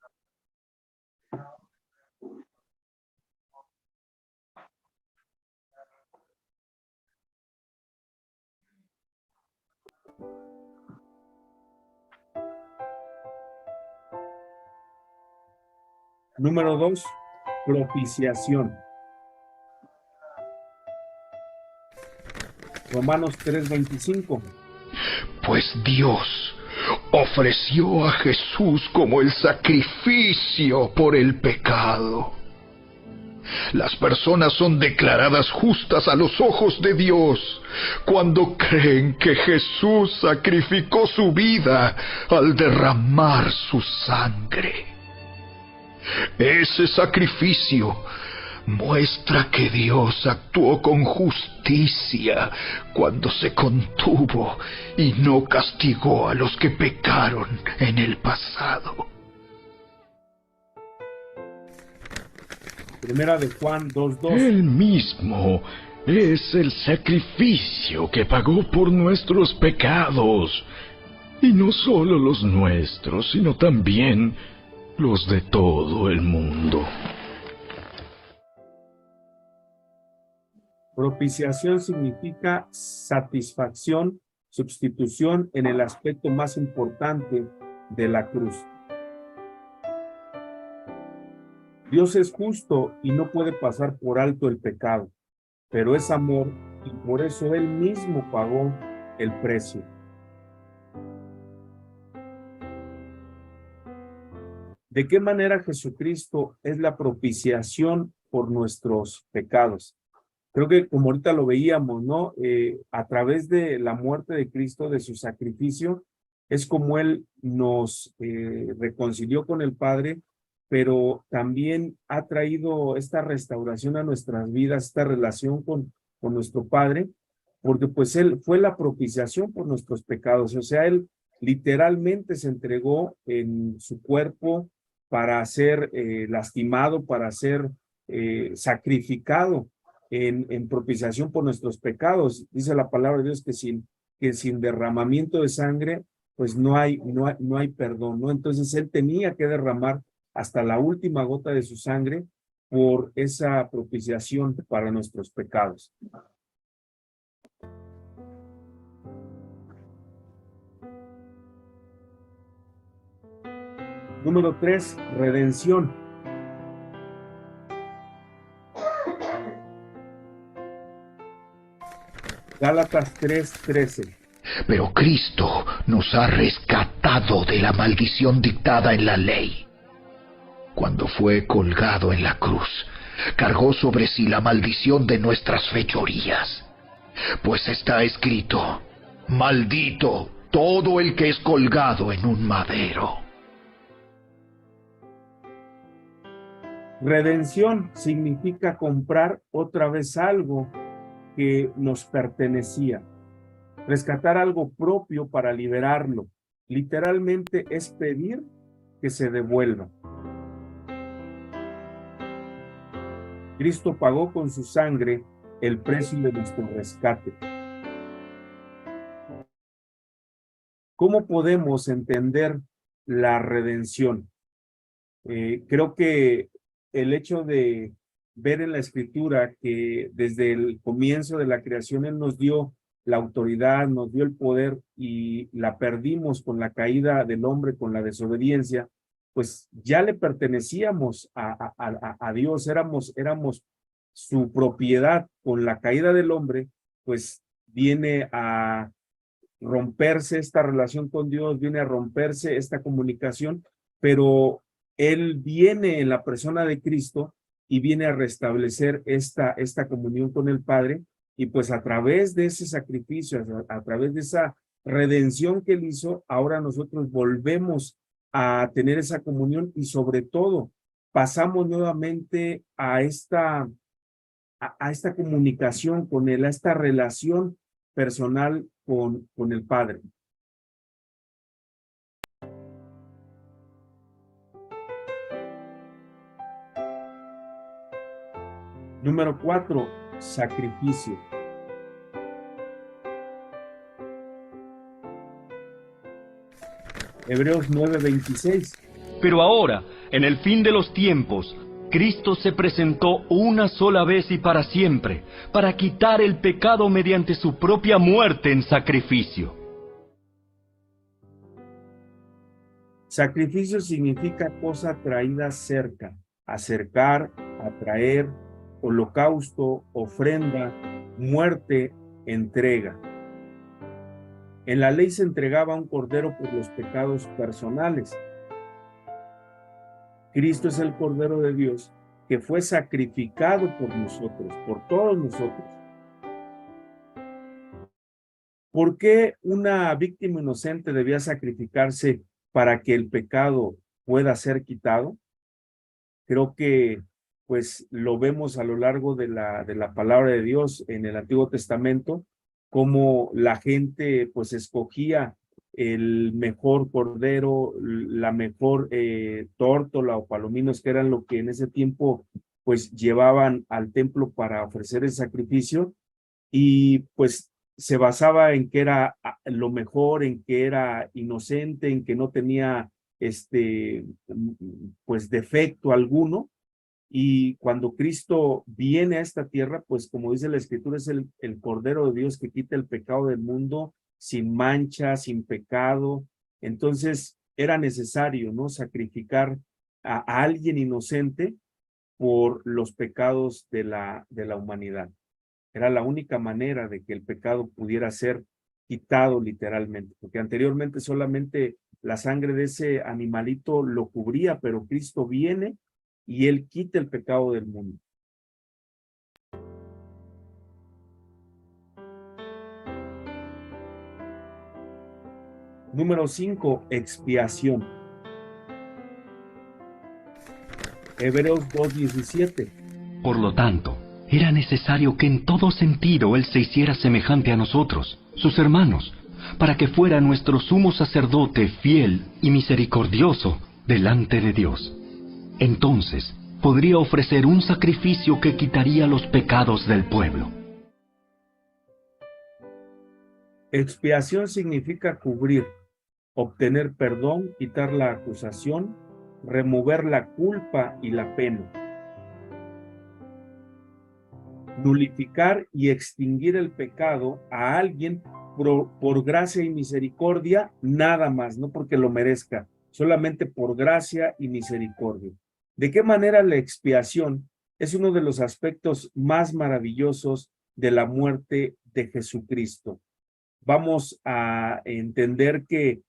Número 2, propiciación. Romanos 3:25. Pues Dios ofreció a Jesús como el sacrificio por el pecado. Las personas son declaradas justas a los ojos de Dios cuando creen que Jesús sacrificó su vida al derramar su sangre. Ese sacrificio muestra que Dios actuó con justicia cuando se contuvo y no castigó a los que pecaron en el pasado. Primera de Juan 2:2. Él mismo es el sacrificio que pagó por nuestros pecados. Y no solo los nuestros, sino también los de todo el mundo. Propiciación significa satisfacción, sustitución en el aspecto más importante de la cruz. Dios es justo y no puede pasar por alto el pecado, pero es amor y por eso Él mismo pagó el precio. ¿De qué manera Jesucristo es la propiciación por nuestros pecados? Creo que como ahorita lo veíamos, ¿no? A través de la muerte de Cristo, de su sacrificio, es como Él nos reconcilió con el Padre, pero también ha traído esta restauración a nuestras vidas, esta relación con nuestro Padre, porque pues Él fue la propiciación por nuestros pecados. O sea, Él literalmente se entregó en su cuerpo para ser lastimado, para ser sacrificado en propiciación por nuestros pecados. Dice la palabra de Dios que sin derramamiento de sangre, pues no hay perdón, ¿no? Entonces Él tenía que derramar hasta la última gota de su sangre por esa propiciación para nuestros pecados. Número 3, redención. Gálatas 3:13. Pero Cristo nos ha rescatado de la maldición dictada en la ley. Cuando fue colgado en la cruz, cargó sobre sí la maldición de nuestras fechorías. Pues está escrito: maldito todo el que es colgado en un madero. Redención significa comprar otra vez algo que nos pertenecía, rescatar algo propio para liberarlo. Literalmente es pedir que se devuelva. Cristo pagó con su sangre el precio de nuestro rescate. ¿Cómo podemos entender la redención? Creo que el hecho de ver en la Escritura que desde el comienzo de la creación Él nos dio la autoridad, nos dio el poder y la perdimos con la caída del hombre, con la desobediencia, pues ya le pertenecíamos a Dios, éramos su propiedad. Con la caída del hombre, pues viene a romperse esta relación con Dios, viene a romperse esta comunicación, pero Él viene en la persona de Cristo y viene a restablecer esta comunión con el Padre, y pues a través de ese sacrificio, a través de esa redención que Él hizo, ahora nosotros volvemos a tener esa comunión y sobre todo pasamos nuevamente a esta comunicación con Él, a esta relación personal con el Padre. Número 4, sacrificio. Hebreos 9:26. Pero ahora, en el fin de los tiempos, Cristo se presentó una sola vez y para siempre, para quitar el pecado mediante su propia muerte en sacrificio. Sacrificio significa cosa traída cerca, acercar, atraer, holocausto, ofrenda, muerte, entrega. En la ley se entregaba un cordero por los pecados personales. Cristo es el Cordero de Dios que fue sacrificado por nosotros, por todos nosotros. ¿Por qué una víctima inocente debía sacrificarse para que el pecado pueda ser quitado? Creo que pues lo vemos a lo largo de la palabra de Dios en el Antiguo Testamento, cómo la gente pues escogía el mejor cordero, la mejor tórtola o palominos, que eran lo que en ese tiempo pues llevaban al templo para ofrecer el sacrificio, y pues se basaba en que era lo mejor, en que era inocente, en que no tenía pues defecto alguno. Y cuando Cristo viene a esta tierra, pues como dice la Escritura, es el Cordero de Dios que quita el pecado del mundo, sin mancha, sin pecado. Entonces era necesario, ¿no?, sacrificar a alguien inocente por los pecados de la humanidad. Era la única manera de que el pecado pudiera ser quitado literalmente, porque anteriormente solamente la sangre de ese animalito lo cubría, pero Cristo viene y Él quita el pecado del mundo. Número 5, expiación. Hebreos 2:17. Por lo tanto, era necesario que en todo sentido Él se hiciera semejante a nosotros, sus hermanos, para que fuera nuestro sumo sacerdote fiel y misericordioso delante de Dios. Entonces, podría ofrecer un sacrificio que quitaría los pecados del pueblo. Expiación significa cubrir, obtener perdón, quitar la acusación, remover la culpa y la pena. Nulificar y extinguir el pecado a alguien por gracia y misericordia, nada más, no porque lo merezca, solamente por gracia y misericordia. ¿De qué manera la expiación es uno de los aspectos más maravillosos de la muerte de Jesucristo? Vamos a entender que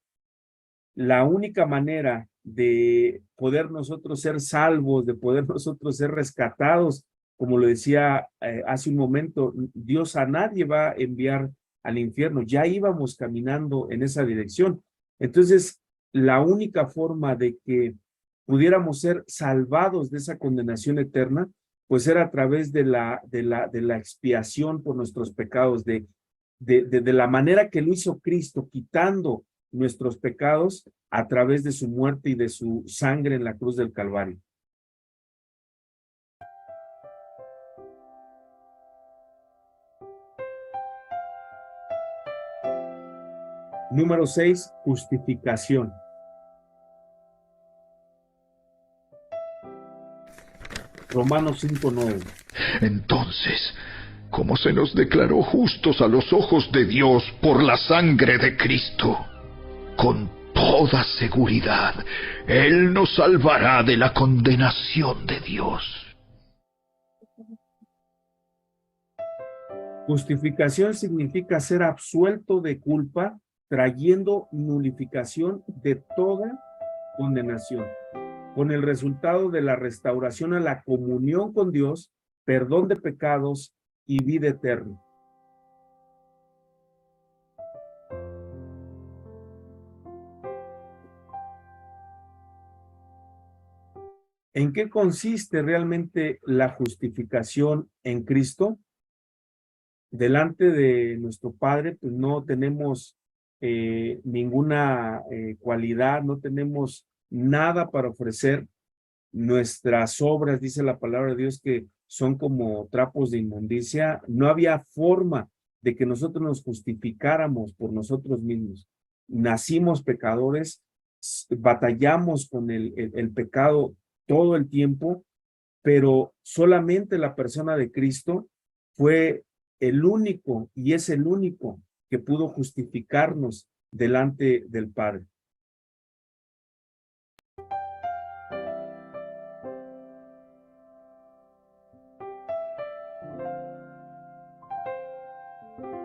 la única manera de poder nosotros ser salvos, de poder nosotros ser rescatados, como lo decía hace un momento, Dios a nadie va a enviar al infierno, ya íbamos caminando en esa dirección. Entonces, la única forma de que pudiéramos ser salvados de esa condenación eterna, pues era a través de la expiación por nuestros pecados, de la manera que lo hizo Cristo, quitando nuestros pecados a través de su muerte y de su sangre en la cruz del Calvario. Número 6, justificación. Romanos 5:9. Entonces, ¿cómo se nos declaró justos a los ojos de Dios por la sangre de Cristo? Con toda seguridad, Él nos salvará de la condenación de Dios. Justificación significa ser absuelto de culpa, trayendo nulificación de toda condenación, con el resultado de la restauración a la comunión con Dios, perdón de pecados y vida eterna. ¿En qué consiste realmente la justificación en Cristo? Delante de nuestro Padre, pues no tenemos ninguna cualidad, no tenemos nada para ofrecer. Nuestras obras, dice la palabra de Dios, que son como trapos de inmundicia. No había forma de que nosotros nos justificáramos por nosotros mismos. Nacimos pecadores, batallamos con el pecado todo el tiempo, pero solamente la persona de Cristo fue el único y es el único que pudo justificarnos delante del Padre.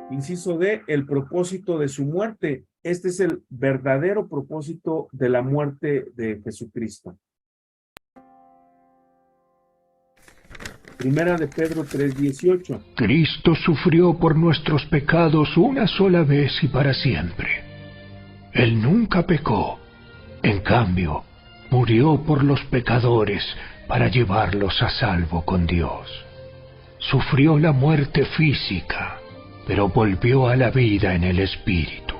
Inciso D, el propósito de su muerte. Este es el verdadero propósito de la muerte de Jesucristo. Primera de Pedro 3:18. Cristo sufrió por nuestros pecados una sola vez y para siempre. Él nunca pecó. En cambio, murió por los pecadores para llevarlos a salvo con Dios. Sufrió la muerte física, pero volvió a la vida en el Espíritu.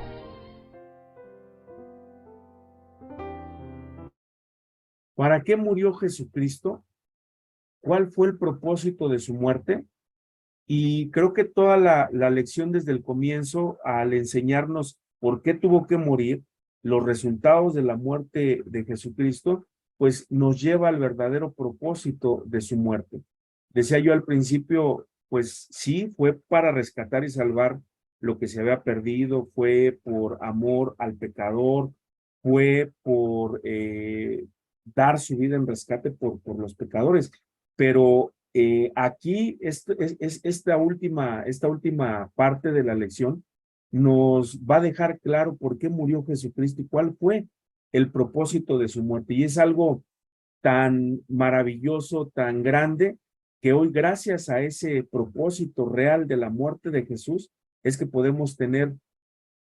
¿Para qué murió Jesucristo? ¿Cuál fue el propósito de su muerte? Y creo que toda la lección desde el comienzo, al enseñarnos por qué tuvo que morir, los resultados de la muerte de Jesucristo, pues nos lleva al verdadero propósito de su muerte. Decía yo al principio, pues sí, fue para rescatar y salvar lo que se había perdido, fue por amor al pecador, fue por dar su vida en rescate por los pecadores. Pero aquí esta última parte de la lección nos va a dejar claro por qué murió Jesucristo y cuál fue el propósito de su muerte. Y es algo tan maravilloso, tan grande, que hoy, gracias a ese propósito real de la muerte de Jesús, es que podemos tener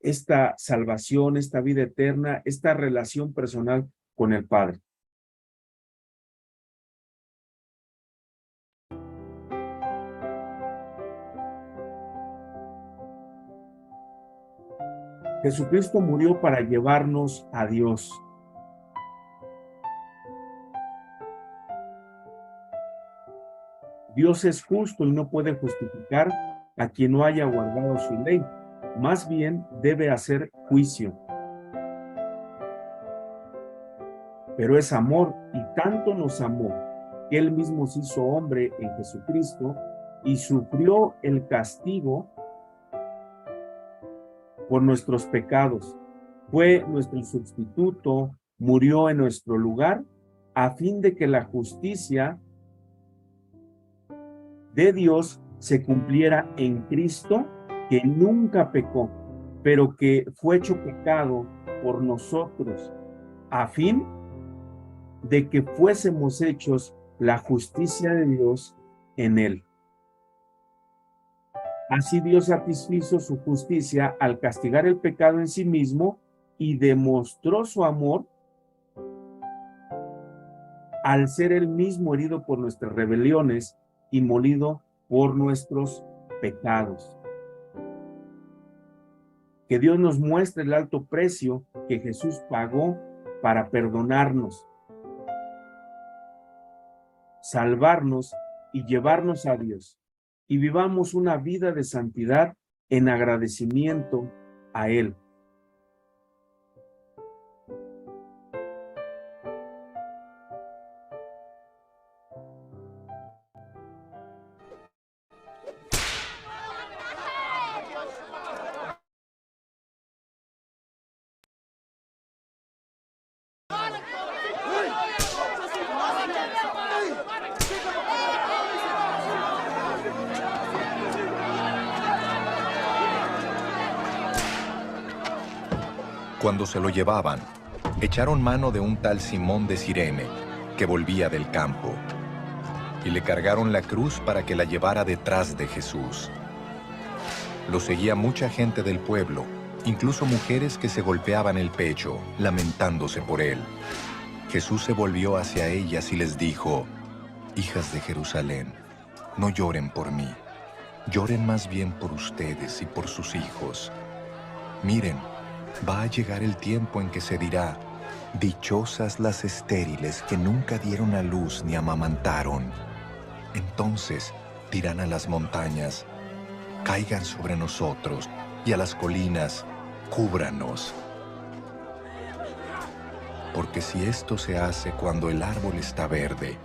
esta salvación, esta vida eterna, esta relación personal con el Padre. Jesucristo murió para llevarnos a Dios. Dios es justo y no puede justificar a quien no haya guardado su ley. Más bien debe hacer juicio. Pero es amor, y tanto nos amó que Él mismo se hizo hombre en Jesucristo y sufrió el castigo por nuestros pecados. Fue nuestro sustituto, murió en nuestro lugar, a fin de que la justicia de Dios se cumpliera en Cristo, que nunca pecó, pero que fue hecho pecado por nosotros, a fin de que fuésemos hechos la justicia de Dios en él. Así Dios satisfizo su justicia al castigar el pecado en sí mismo y demostró su amor al ser él mismo herido por nuestras rebeliones y molido por nuestros pecados. Que Dios nos muestre el alto precio que Jesús pagó para perdonarnos, salvarnos y llevarnos a Dios. Y vivamos una vida de santidad en agradecimiento a Él. Cuando se lo llevaban, echaron mano de un tal Simón de Cirene, que volvía del campo, y le cargaron la cruz para que la llevara detrás de Jesús. Lo seguía mucha gente del pueblo, incluso mujeres que se golpeaban el pecho, lamentándose por él. Jesús se volvió hacia ellas y les dijo: «Hijas de Jerusalén, no lloren por mí, lloren más bien por ustedes y por sus hijos. Miren, va a llegar el tiempo en que se dirá: dichosas las estériles que nunca dieron a luz ni amamantaron. Entonces dirán a las montañas, caigan sobre nosotros, y a las colinas, cúbranos. Porque si esto se hace cuando el árbol está verde,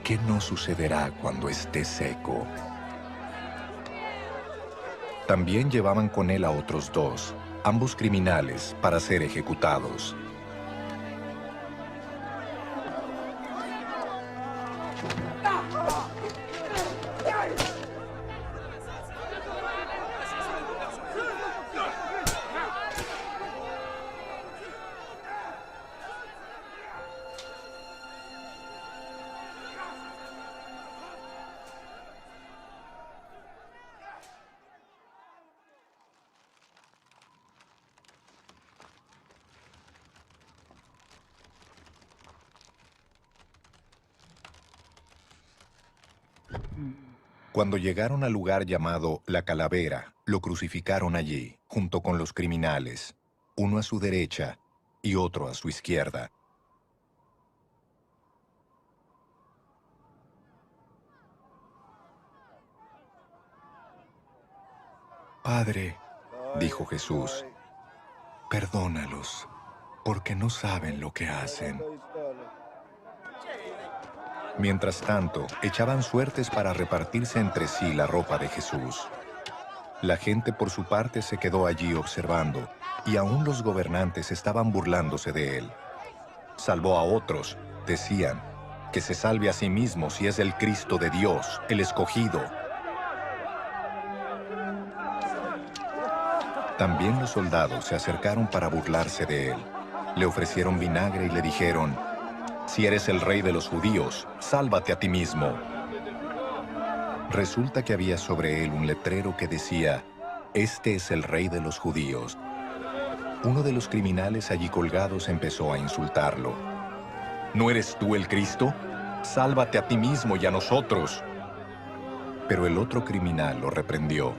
¿qué no sucederá cuando esté seco? También llevaban con él a otros dos, ambos criminales, para ser ejecutados. Cuando llegaron al lugar llamado La Calavera, lo crucificaron allí, junto con los criminales, uno a su derecha y otro a su izquierda. Padre, dijo Jesús, perdónalos, porque no saben lo que hacen. Mientras tanto, echaban suertes para repartirse entre sí la ropa de Jesús. La gente por su parte se quedó allí observando, y aún los gobernantes estaban burlándose de él. Salvó a otros, decían, que se salve a sí mismo si es el Cristo de Dios, el escogido. También los soldados se acercaron para burlarse de él. Le ofrecieron vinagre y le dijeron, si eres el rey de los judíos, sálvate a ti mismo. Resulta que había sobre él un letrero que decía, este es el rey de los judíos. Uno de los criminales allí colgados empezó a insultarlo. ¿No eres tú el Cristo? Sálvate a ti mismo y a nosotros. Pero el otro criminal lo reprendió.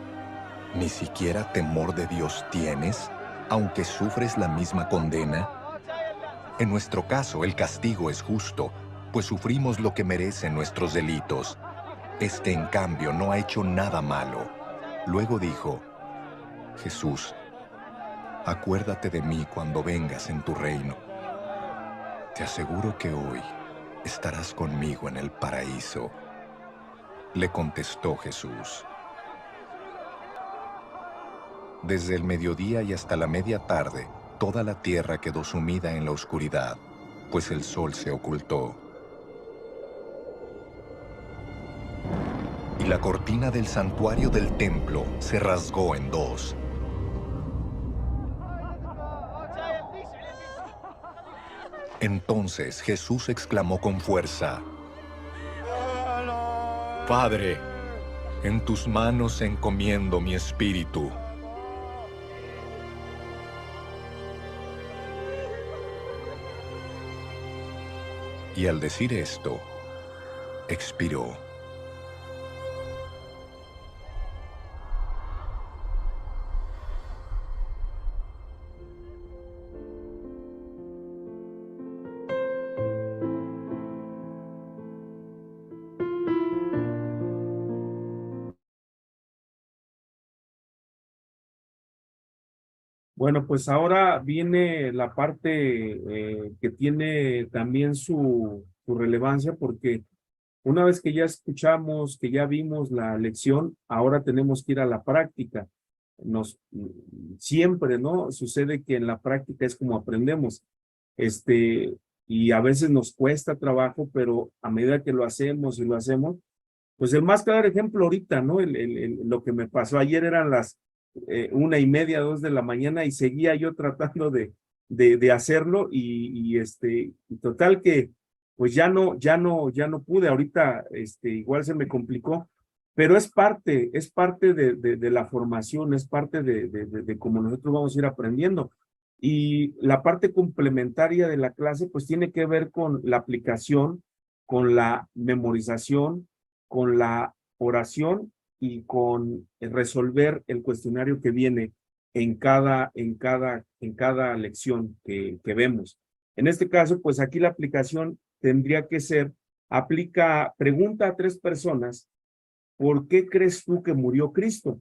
¿Ni siquiera temor de Dios tienes, aunque sufres la misma condena? En nuestro caso, el castigo es justo, pues sufrimos lo que merecen nuestros delitos. Este, en cambio, no ha hecho nada malo. Luego dijo, Jesús, acuérdate de mí cuando vengas en tu reino. Te aseguro que hoy estarás conmigo en el paraíso. Le contestó Jesús. Desde el mediodía y hasta la media tarde, toda la tierra quedó sumida en la oscuridad, pues el sol se ocultó. Y la cortina del santuario del templo se rasgó en dos. Entonces Jesús exclamó con fuerza, Padre, en tus manos encomiendo mi espíritu. Y al decir esto, expiró. Bueno, pues ahora viene la parte que tiene también su relevancia, porque una vez que ya escuchamos, que ya vimos la lección, ahora tenemos que ir a la práctica. Siempre, ¿no? Sucede que en la práctica es como aprendemos. Y a veces nos cuesta trabajo, pero a medida que lo hacemos y lo hacemos, pues el más claro ejemplo ahorita, ¿no? Lo que me pasó ayer eran las 1:30, 2 de la mañana y seguía yo tratando de hacerlo y total que pues ya no pude, ahorita igual se me complicó, pero es parte de la formación, es parte de cómo nosotros vamos a ir aprendiendo. Y la parte complementaria de la clase pues tiene que ver con la aplicación, con la memorización, con la oración y con resolver el cuestionario que viene en cada lección que vemos. En este caso, pues aquí la aplicación tendría que ser pregunta a 3 personas, ¿por qué crees tú que murió Cristo?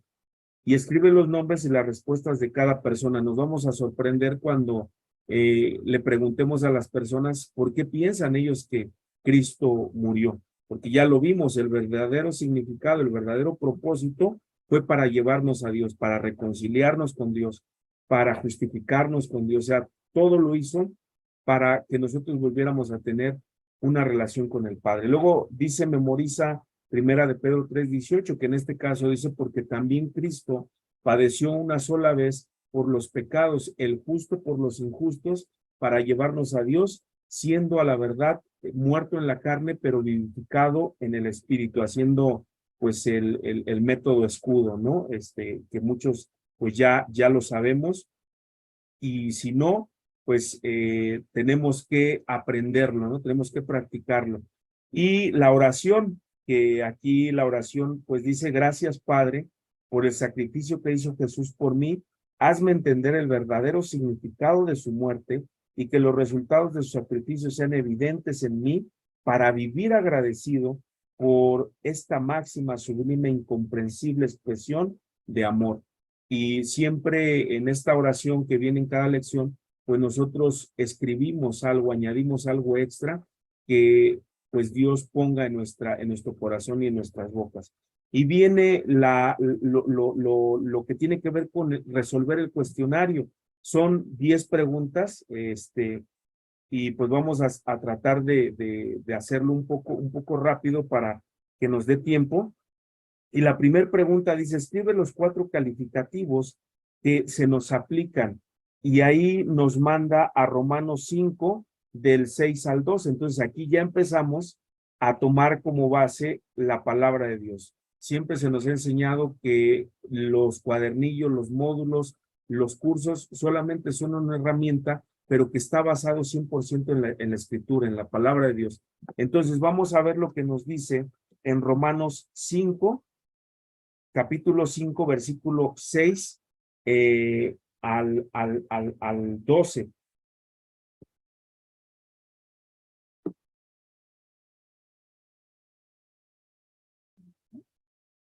Y escribe los nombres y las respuestas de cada persona. Nos vamos a sorprender cuando le preguntemos a las personas por qué piensan ellos que Cristo murió. Porque ya lo vimos, el verdadero significado, el verdadero propósito fue para llevarnos a Dios, para reconciliarnos con Dios, para justificarnos con Dios. O sea, todo lo hizo para que nosotros volviéramos a tener una relación con el Padre. Luego dice, memoriza Primera de Pedro 3:18, que en este caso dice, porque también Cristo padeció una sola vez por los pecados, el justo por los injustos, para llevarnos a Dios, siendo a la verdad muerto en la carne, pero vivificado en el espíritu, haciendo pues el método escudo, ¿no? Que muchos pues ya lo sabemos, y si no, pues tenemos que aprenderlo, ¿no? Tenemos que practicarlo. Y la oración, que aquí la oración pues dice, gracias Padre por el sacrificio que hizo Jesús por mí, hazme entender el verdadero significado de su muerte y que los resultados de su sacrificio sean evidentes en mí para vivir agradecido por esta máxima, sublime, incomprensible expresión de amor. Y siempre en esta oración que viene en cada lección, pues nosotros escribimos algo, añadimos algo extra que pues Dios ponga en nuestro corazón y en nuestras bocas. Y viene lo que tiene que ver con resolver el cuestionario. Son 10 preguntas, y pues vamos a tratar de hacerlo un poco rápido para que nos dé tiempo. Y la primera pregunta dice, escribe los 4 calificativos que se nos aplican. Y ahí nos manda a Romanos 5, del 6 al 12. Entonces aquí ya empezamos a tomar como base la palabra de Dios. Siempre se nos ha enseñado que los cuadernillos, los módulos, los cursos solamente son una herramienta, pero que está basado 100% en la escritura, en la palabra de Dios. Entonces vamos a ver lo que nos dice en Romanos 5, capítulo 5, versículo 6 al 12.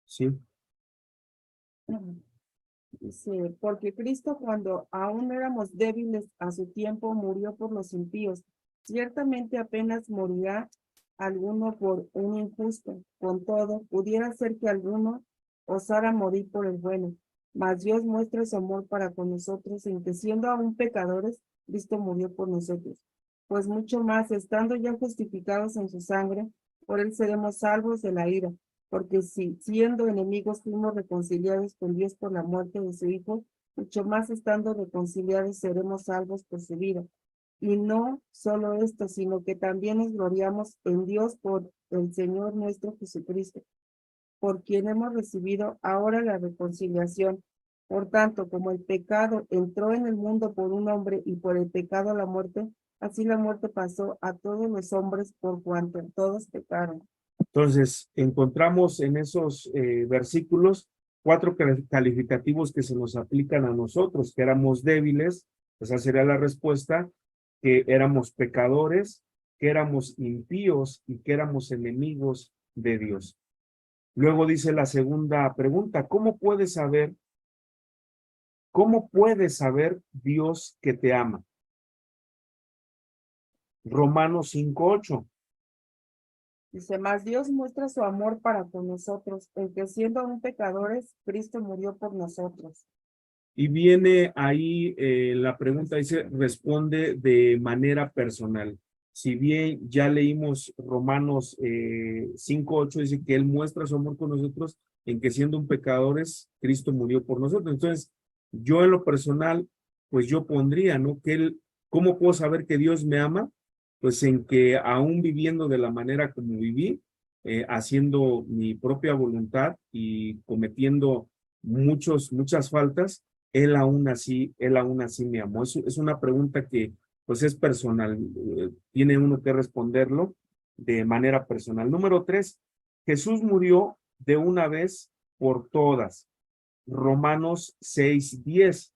Sí. Dice, porque Cristo cuando aún éramos débiles a su tiempo murió por los impíos. Ciertamente apenas morirá alguno por un injusto. Con todo, pudiera ser que alguno osara morir por el bueno. Mas Dios muestra su amor para con nosotros en que siendo aún pecadores, Cristo murió por nosotros. Pues mucho más, estando ya justificados en su sangre, por él seremos salvos de la ira. Porque si siendo enemigos fuimos reconciliados con Dios por la muerte de su Hijo, mucho más estando reconciliados seremos salvos por su vida. Y no solo esto, sino que también nos gloriamos en Dios por el Señor nuestro Jesucristo, por quien hemos recibido ahora la reconciliación. Por tanto, como el pecado entró en el mundo por un hombre y por el pecado la muerte, así la muerte pasó a todos los hombres por cuanto todos pecaron. Entonces, encontramos en esos versículos 4 calificativos que se nos aplican a nosotros, que éramos débiles, esa sería la respuesta, que éramos pecadores, que éramos impíos y que éramos enemigos de Dios. Luego dice la segunda pregunta, ¿cómo puedes saber Dios que te ama? Romanos 5:8. Dice, mas Dios muestra su amor para con nosotros, en que siendo aún pecadores, Cristo murió por nosotros. Y viene ahí la pregunta, dice, responde de manera personal. Si bien ya leímos Romanos 5:8, dice que Él muestra su amor con nosotros, en que siendo un pecadores, Cristo murió por nosotros. Entonces, yo en lo personal, pues yo pondría, ¿no? ¿Cómo puedo saber que Dios me ama? Pues en que aún viviendo de la manera como viví, haciendo mi propia voluntad y cometiendo muchas faltas, él aún así me amó. Es una pregunta que pues es personal, tiene uno que responderlo de manera personal. Número 3, Jesús murió de una vez por todas. Romanos 6:10.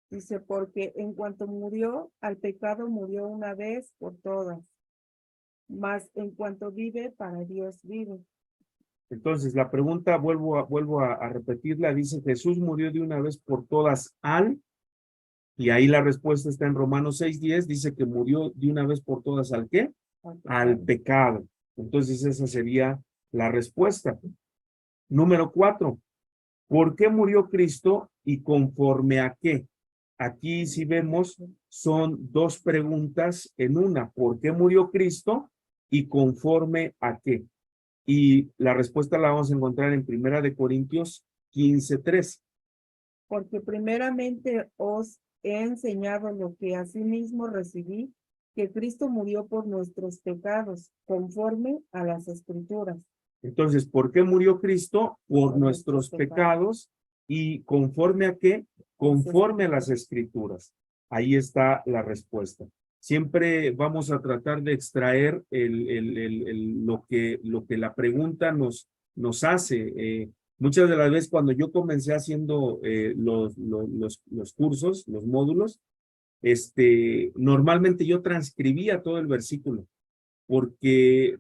Dice, porque en cuanto murió al pecado, murió una vez por todas. mas en cuanto vive, para Dios vive. Entonces, la pregunta, vuelvo a repetirla, dice, Jesús murió de una vez por todas y ahí la respuesta está en Romanos 6:10, dice que murió de una vez por todas ¿al qué? Al pecado. Entonces, esa sería la respuesta. Número 4, ¿por qué murió Cristo y conforme a qué? Aquí, si vemos, son dos preguntas en una. ¿Por qué murió Cristo y conforme a qué? Y la respuesta la vamos a encontrar en 1 Corintios 15:3. Porque primeramente os he enseñado lo que asimismo recibí, que Cristo murió por nuestros pecados, conforme a las Escrituras. Entonces, ¿por qué murió Cristo? Por nuestros pecados. ¿Y conforme a qué? Conforme a las Escrituras. Ahí está la respuesta. Siempre vamos a tratar de extraer lo que la pregunta nos hace. Muchas de las veces cuando yo comencé haciendo los cursos, los módulos, normalmente yo transcribía todo el versículo, porque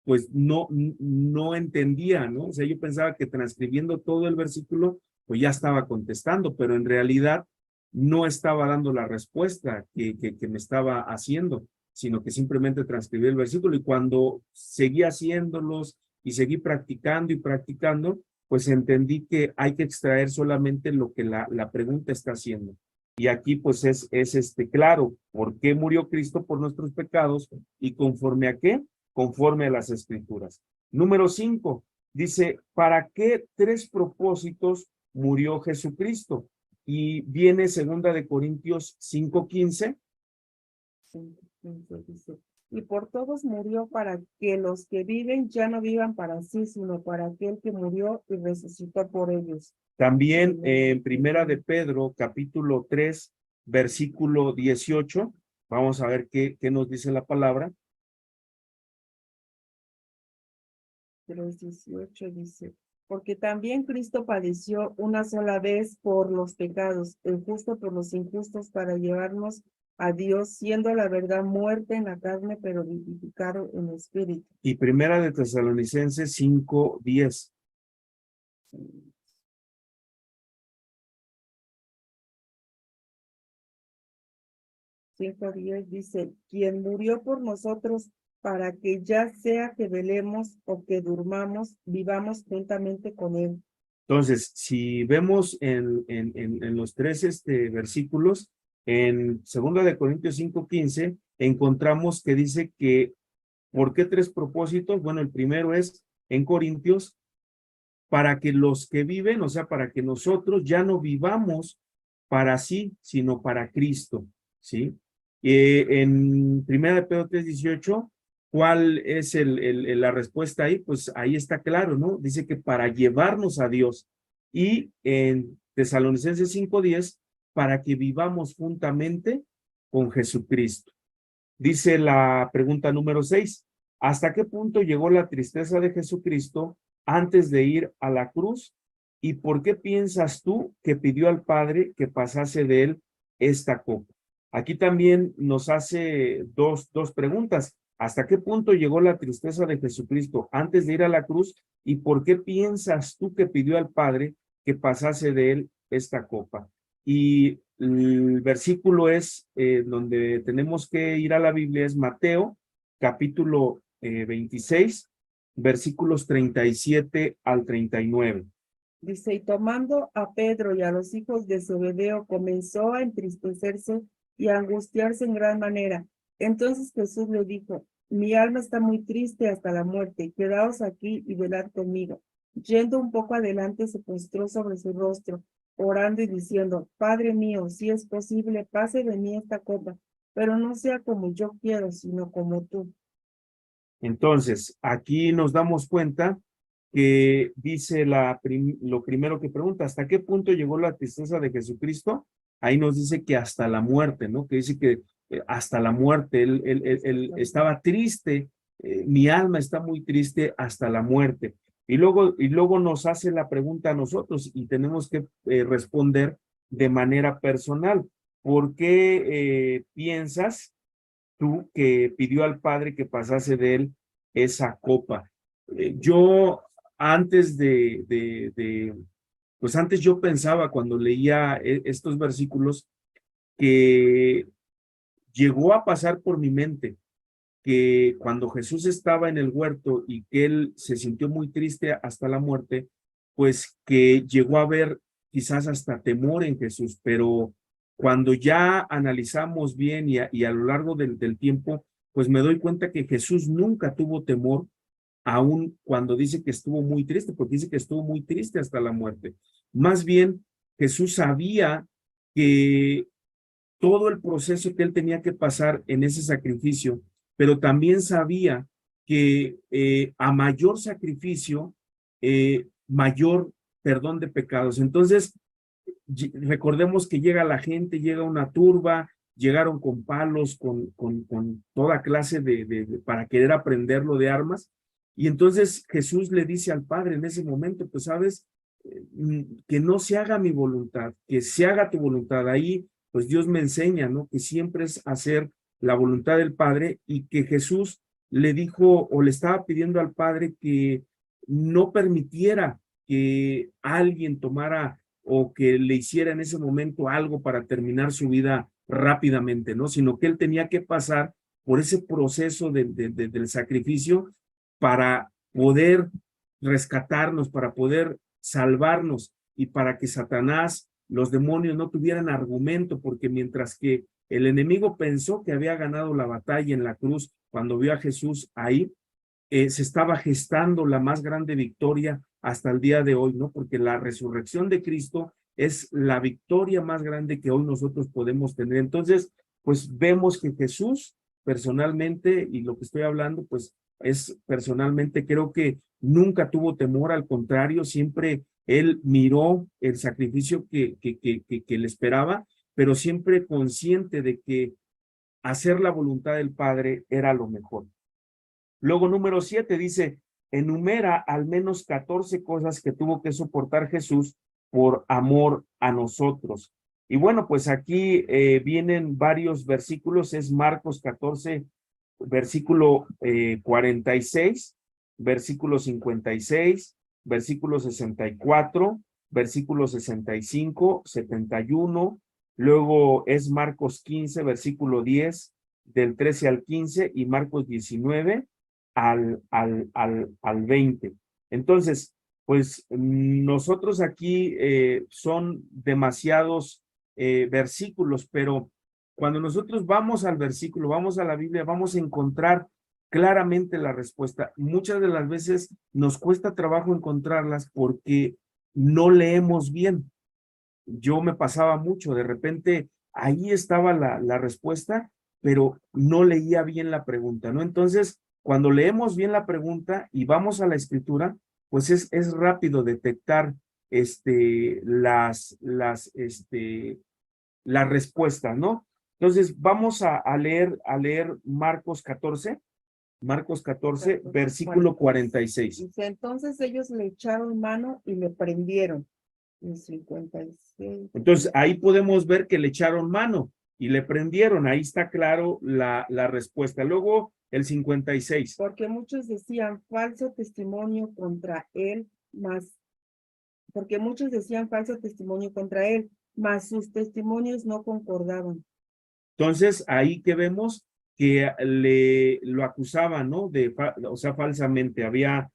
pues no entendía, ¿no? O sea, yo pensaba que transcribiendo todo el versículo, pues ya estaba contestando, pero en realidad no estaba dando la respuesta que me estaba haciendo, sino que simplemente transcribí el versículo, y cuando seguí haciéndolos y seguí practicando y practicando, pues entendí que hay que extraer solamente lo que la pregunta está haciendo. Y aquí pues es claro, ¿por qué murió Cristo por nuestros pecados? ¿Y conforme a qué? Conforme a las Escrituras. Número 5, dice, ¿para qué 3 propósitos murió Jesucristo? Y viene 2 Corintios 5:15. Y por todos murió, para que los que viven ya no vivan para sí, sino para aquel que murió y resucitó por ellos. También en 1 de Pedro, capítulo 3, versículo 18, vamos a ver qué nos dice la palabra. 3:18 dice, porque también Cristo padeció una sola vez por los pecados, el justo por los injustos, para llevarnos a Dios, siendo la verdad muerte en la carne, pero vivificado en el espíritu. Y 1 de Tesalonicenses 5:10. 5:10 dice, quien murió por nosotros, para que ya sea que velemos o que durmamos, vivamos juntamente con él. Entonces, si vemos en los 3 versículos, en 2 de Corintios 5:15, encontramos que dice que, ¿por qué 3 propósitos? Bueno, el primero es en Corintios, para que los que viven, o sea, para que nosotros ya no vivamos para sí, sino para Cristo, ¿sí? En 1 de Pedro 3:18, ¿cuál es la respuesta ahí? Pues ahí está claro, ¿no? Dice que para llevarnos a Dios. Y en Tesalonicenses 5:10, para que vivamos juntamente con Jesucristo. Dice la pregunta número 6, ¿hasta qué punto llegó la tristeza de Jesucristo antes de ir a la cruz? ¿Y por qué piensas tú que pidió al Padre que pasase de él esta copa? Aquí también nos hace dos preguntas. ¿Hasta qué punto llegó la tristeza de Jesucristo antes de ir a la cruz? ¿Y por qué piensas tú que pidió al Padre que pasase de él esta copa? Y el versículo es donde tenemos que ir a la Biblia, es Mateo, capítulo 26, versículos 37 al 39. Dice, y tomando a Pedro y a los hijos de Zebedeo, comenzó a entristecerse y a angustiarse en gran manera. Entonces Jesús le dijo, mi alma está muy triste hasta la muerte, quedaos aquí y velad conmigo. Yendo un poco adelante, se postró sobre su rostro, orando y diciendo, Padre mío, si es posible, pase de mí esta copa, pero no sea como yo quiero, sino como tú. Entonces, aquí nos damos cuenta que dice lo primero que pregunta, ¿hasta qué punto llegó la tristeza de Jesucristo? Ahí nos dice que hasta la muerte, ¿no? Que dice que hasta la muerte, él estaba triste, mi alma está muy triste hasta la muerte. Y luego nos hace la pregunta a nosotros y tenemos que responder de manera personal. ¿Por qué piensas que pidió al Padre que pasase de él esa copa. Yo antes pues antes yo pensaba cuando leía estos versículos que llegó a pasar por mi mente que cuando Jesús estaba en el huerto y que él se sintió muy triste hasta la muerte, pues que llegó a haber quizás hasta temor en Jesús, pero cuando ya analizamos bien y a lo largo del tiempo, pues me doy cuenta que Jesús nunca tuvo temor, aun cuando dice que estuvo muy triste, porque dice que estuvo muy triste hasta la muerte. Más bien, Jesús sabía que todo el proceso que él tenía que pasar en ese sacrificio, pero también sabía que a mayor sacrificio, mayor perdón de pecados. Entonces, recordemos que llega la gente, llega una turba, llegaron con palos, con toda clase para querer aprenderlo de armas. Y entonces Jesús le dice al Padre en ese momento, pues sabes, que no se haga mi voluntad, que se haga tu voluntad. Ahí, pues Dios me enseña, ¿no? Que siempre es hacer la voluntad del Padre y que Jesús le dijo o le estaba pidiendo al Padre que no permitiera que alguien tomara o que le hiciera en ese momento algo para terminar su vida rápidamente, ¿no? Sino que él tenía que pasar por ese proceso del sacrificio para poder rescatarnos, para poder salvarnos y para que Satanás, los demonios no tuvieran argumento, porque mientras que el enemigo pensó que había ganado la batalla en la cruz cuando vio a Jesús ahí, se estaba gestando la más grande victoria hasta el día de hoy, ¿no? Porque la resurrección de Cristo es la victoria más grande que hoy nosotros podemos tener. Entonces, pues vemos que Jesús personalmente, y lo que estoy hablando, pues es personalmente, creo que nunca tuvo temor, al contrario, siempre él miró el sacrificio que le esperaba, pero siempre consciente de que hacer la voluntad del Padre era lo mejor. Luego, número 7 dice, enumera al menos 14 cosas que tuvo que soportar Jesús por amor a nosotros. Y bueno, pues aquí vienen varios versículos, es Marcos 14, versículo 46, versículo 56, versículo 64, versículo 65, 71, luego es Marcos 15, versículo 10, del 13 al 15, y Marcos 19, al 20. Entonces, pues nosotros aquí son demasiados versículos, pero cuando nosotros vamos al versículo, vamos a la Biblia, vamos a encontrar claramente la respuesta. Muchas de las veces nos cuesta trabajo encontrarlas porque no leemos bien. Yo me pasaba mucho, de repente ahí estaba la respuesta, pero no leía bien la pregunta, ¿no? Entonces, cuando leemos bien la pregunta y vamos a la escritura, pues es rápido detectar las respuestas, ¿no? Entonces, vamos a leer Marcos 14, versículo 46. Dice, entonces ellos le echaron mano y le prendieron. En 56. Entonces, ahí podemos ver que le echaron mano y le prendieron. Ahí está claro la respuesta. Luego, el 56. Porque muchos decían falso testimonio contra él, porque muchos decían falso testimonio contra él, mas sus testimonios no concordaban. Entonces, ahí que vemos que lo acusaban, ¿no? O sea, falsamente, había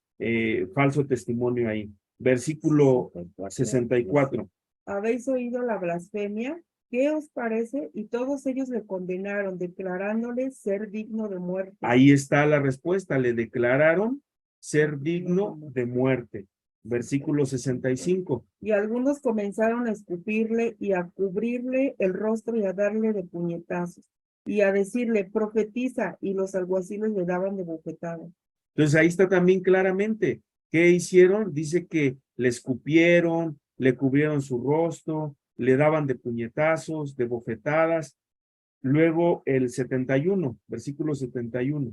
falso testimonio ahí. Versículo 64. ¿Habéis oído la blasfemia? ¿Qué os parece? Y todos ellos le condenaron, declarándole ser digno de muerte. Ahí está la respuesta, le declararon ser digno de muerte. Versículo 65. Y algunos comenzaron a escupirle y a cubrirle el rostro y a darle de puñetazos y a decirle profetiza, y los alguaciles le daban de bofetadas. Entonces ahí está también claramente. ¿Qué hicieron? Dice que le escupieron, le cubrieron su rostro, le daban de puñetazos, de bofetadas. Luego el 71, versículo 71.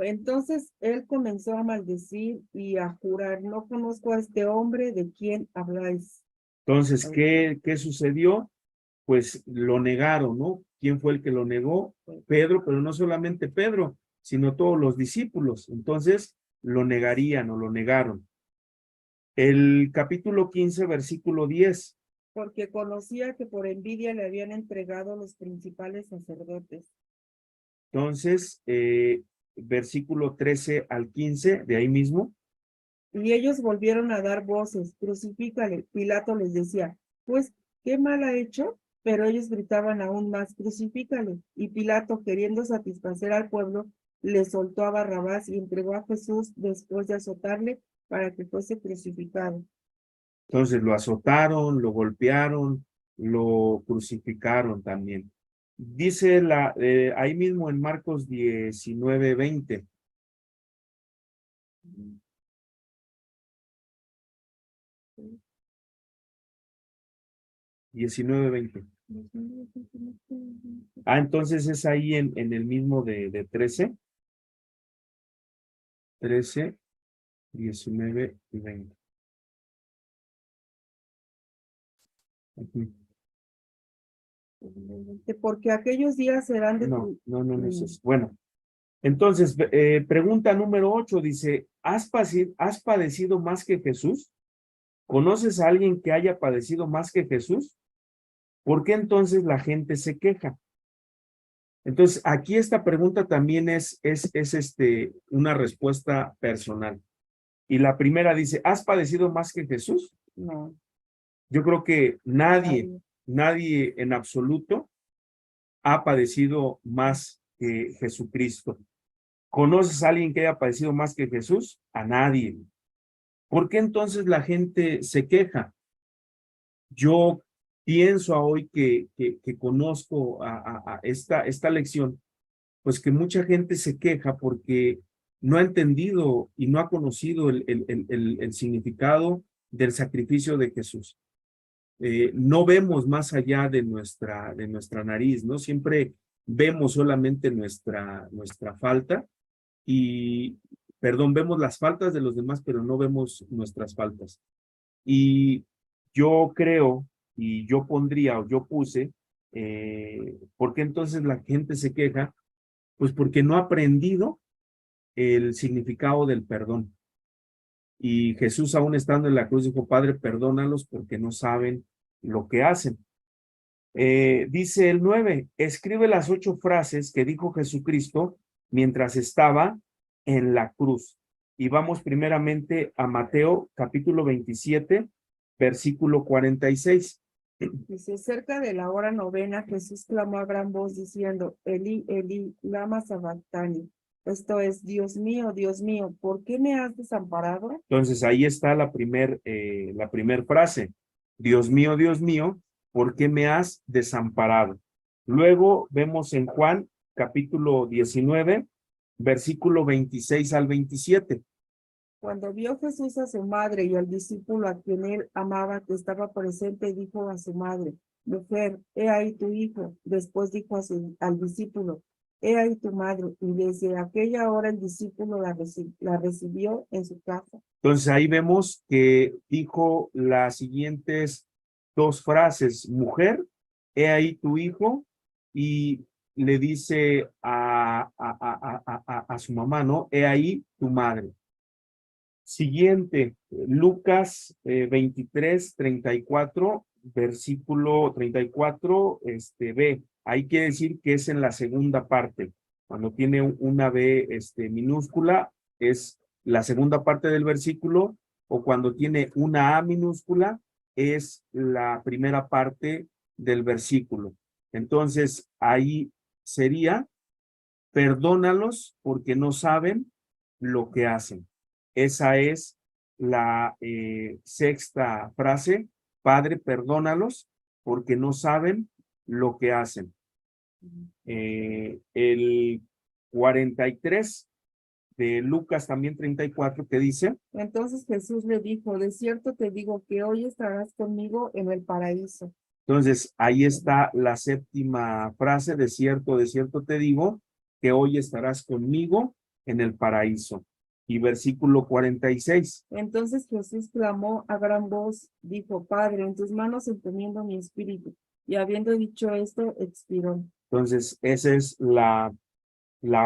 Entonces él comenzó a maldecir y a jurar, no conozco a este hombre de quien habláis. Entonces, ¿qué sucedió? Pues lo negaron, ¿no? ¿quién fue el que lo negó? Pedro, pero no solamente Pedro, sino todos los discípulos. Entonces, lo negarían o lo negaron. El capítulo 15, versículo 10. Porque conocía que por envidia le habían entregado los principales sacerdotes. Entonces, versículo 13 al 15, de ahí mismo. Y ellos volvieron a dar voces, crucifícale. Pilato les decía, pues, ¿qué mal ha hecho? Pero ellos gritaban aún más, crucifícale. Y Pilato, queriendo satisfacer al pueblo, le soltó a Barrabás y entregó a Jesús después de azotarle para que fuese crucificado. Entonces lo azotaron, lo golpearon, lo crucificaron también. Dice ahí mismo en Marcos 19:20. Entonces es ahí en el mismo de 13. 13, 19 y 20. Aquí. Porque aquellos días serán de No es eso. Bueno, entonces, pregunta número 8 dice, ¿has padecido más que Jesús? ¿Conoces a alguien que haya padecido más que Jesús? ¿Por qué entonces la gente se queja? Entonces, aquí esta pregunta también es una respuesta personal. Y la primera dice, ¿has padecido más que Jesús? No. Yo creo que nadie en absoluto ha padecido más que Jesucristo. ¿Conoces a alguien que haya padecido más que Jesús? A nadie. ¿Por qué entonces la gente se queja? Yo pienso hoy que conozco a esta lección, pues que mucha gente se queja porque no ha entendido y no ha conocido el significado del sacrificio de Jesús. No vemos más allá de nuestra nariz, ¿no? Siempre vemos solamente nuestra falta vemos las faltas de los demás, pero no vemos nuestras faltas. Y yo creo, y yo pondría, o yo puse, ¿por qué entonces la gente se queja? Pues porque no ha aprendido el significado del perdón. Y Jesús, aún estando en la cruz, dijo, Padre, perdónalos porque no saben lo que hacen. Dice el 9, escribe las 8 frases que dijo Jesucristo mientras estaba en la cruz. Y vamos primeramente a Mateo capítulo 27, versículo 46. Dice, cerca de la hora novena, Jesús clamó a gran voz diciendo, Elí, Elí, lama sabactani. Esto es, Dios mío, ¿por qué me has desamparado? Entonces ahí está la primer frase. Dios mío, ¿por qué me has desamparado? Luego vemos en Juan capítulo 19, versículo 26 al 27. Cuando vio Jesús a su madre y al discípulo a quien él amaba que estaba presente, dijo a su madre, mujer, he ahí tu hijo. Después dijo al discípulo, he ahí tu madre. Y desde aquella hora el discípulo la recibió en su casa. Entonces ahí vemos que dijo las siguientes 2 frases, mujer, he ahí tu hijo, y le dice a su mamá, ¿no? He ahí tu madre. Siguiente, Lucas 23, 34, versículo 34, B. Ahí quiere decir que es en la segunda parte. Cuando tiene una B minúscula, es la segunda parte del versículo, o cuando tiene una A minúscula, es la primera parte del versículo. Entonces, ahí sería, perdónalos porque no saben lo que hacen. Esa es la sexta frase. Padre, perdónalos porque no saben lo que hacen. El 43 de Lucas también 34 que dice. Entonces Jesús le dijo, de cierto te digo que hoy estarás conmigo en el paraíso. Entonces ahí está la séptima frase, de cierto te digo que hoy estarás conmigo en el paraíso. Y versículo 46. Entonces Jesús clamó a gran voz, dijo, Padre, en tus manos encomiendo mi espíritu. Y habiendo dicho esto, expiró. Entonces, esa es la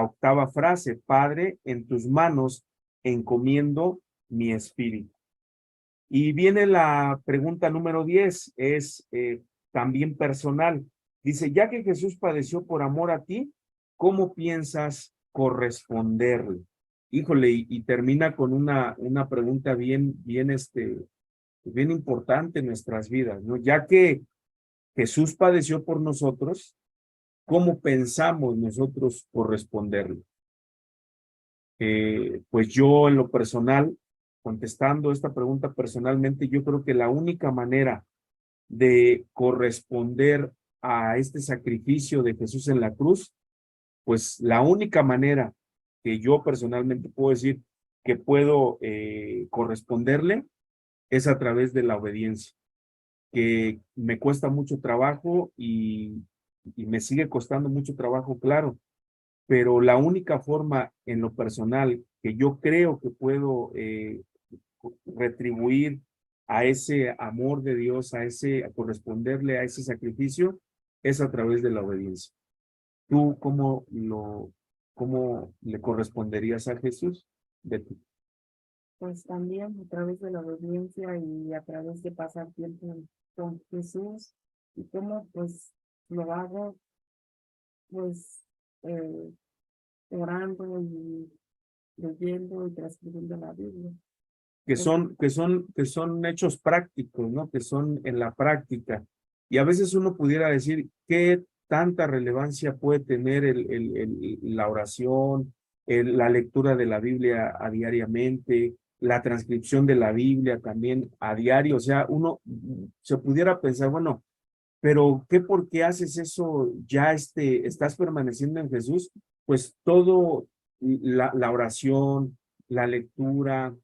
octava frase. Padre, en tus manos encomiendo mi espíritu. Y viene la pregunta número 10, es también personal. Dice, ya que Jesús padeció por amor a ti, ¿cómo piensas corresponderle? Híjole, y termina con una pregunta bien importante en nuestras vidas, ¿no? Ya que Jesús padeció por nosotros, ¿cómo pensamos nosotros corresponderle? Pues yo en lo personal, contestando esta pregunta personalmente, yo creo que la única manera de corresponder a este sacrificio de Jesús en la cruz, pues la única manera que yo personalmente puedo decir que puedo corresponderle es a través de la obediencia, que me cuesta mucho trabajo y me sigue costando mucho trabajo, claro, pero la única forma en lo personal que yo creo que puedo retribuir a ese amor de Dios, a corresponderle a ese sacrificio, es a través de la obediencia. ¿Tú cómo le corresponderías a Jesús? Betty. Pues también a través de la obediencia y a través de pasar tiempo con Jesús. Y cómo pues lo hago, pues orando y leyendo y transcribiendo la Biblia. Que son hechos prácticos, ¿no? Que son en la práctica. Y a veces uno pudiera decir, ¿qué tanta relevancia puede tener la oración, la lectura de la Biblia diariamente, la transcripción de la Biblia también a diario? O sea, uno se pudiera pensar, bueno, pero ¿qué por qué haces eso? Ya estás permaneciendo en Jesús, pues todo, la oración, la lectura,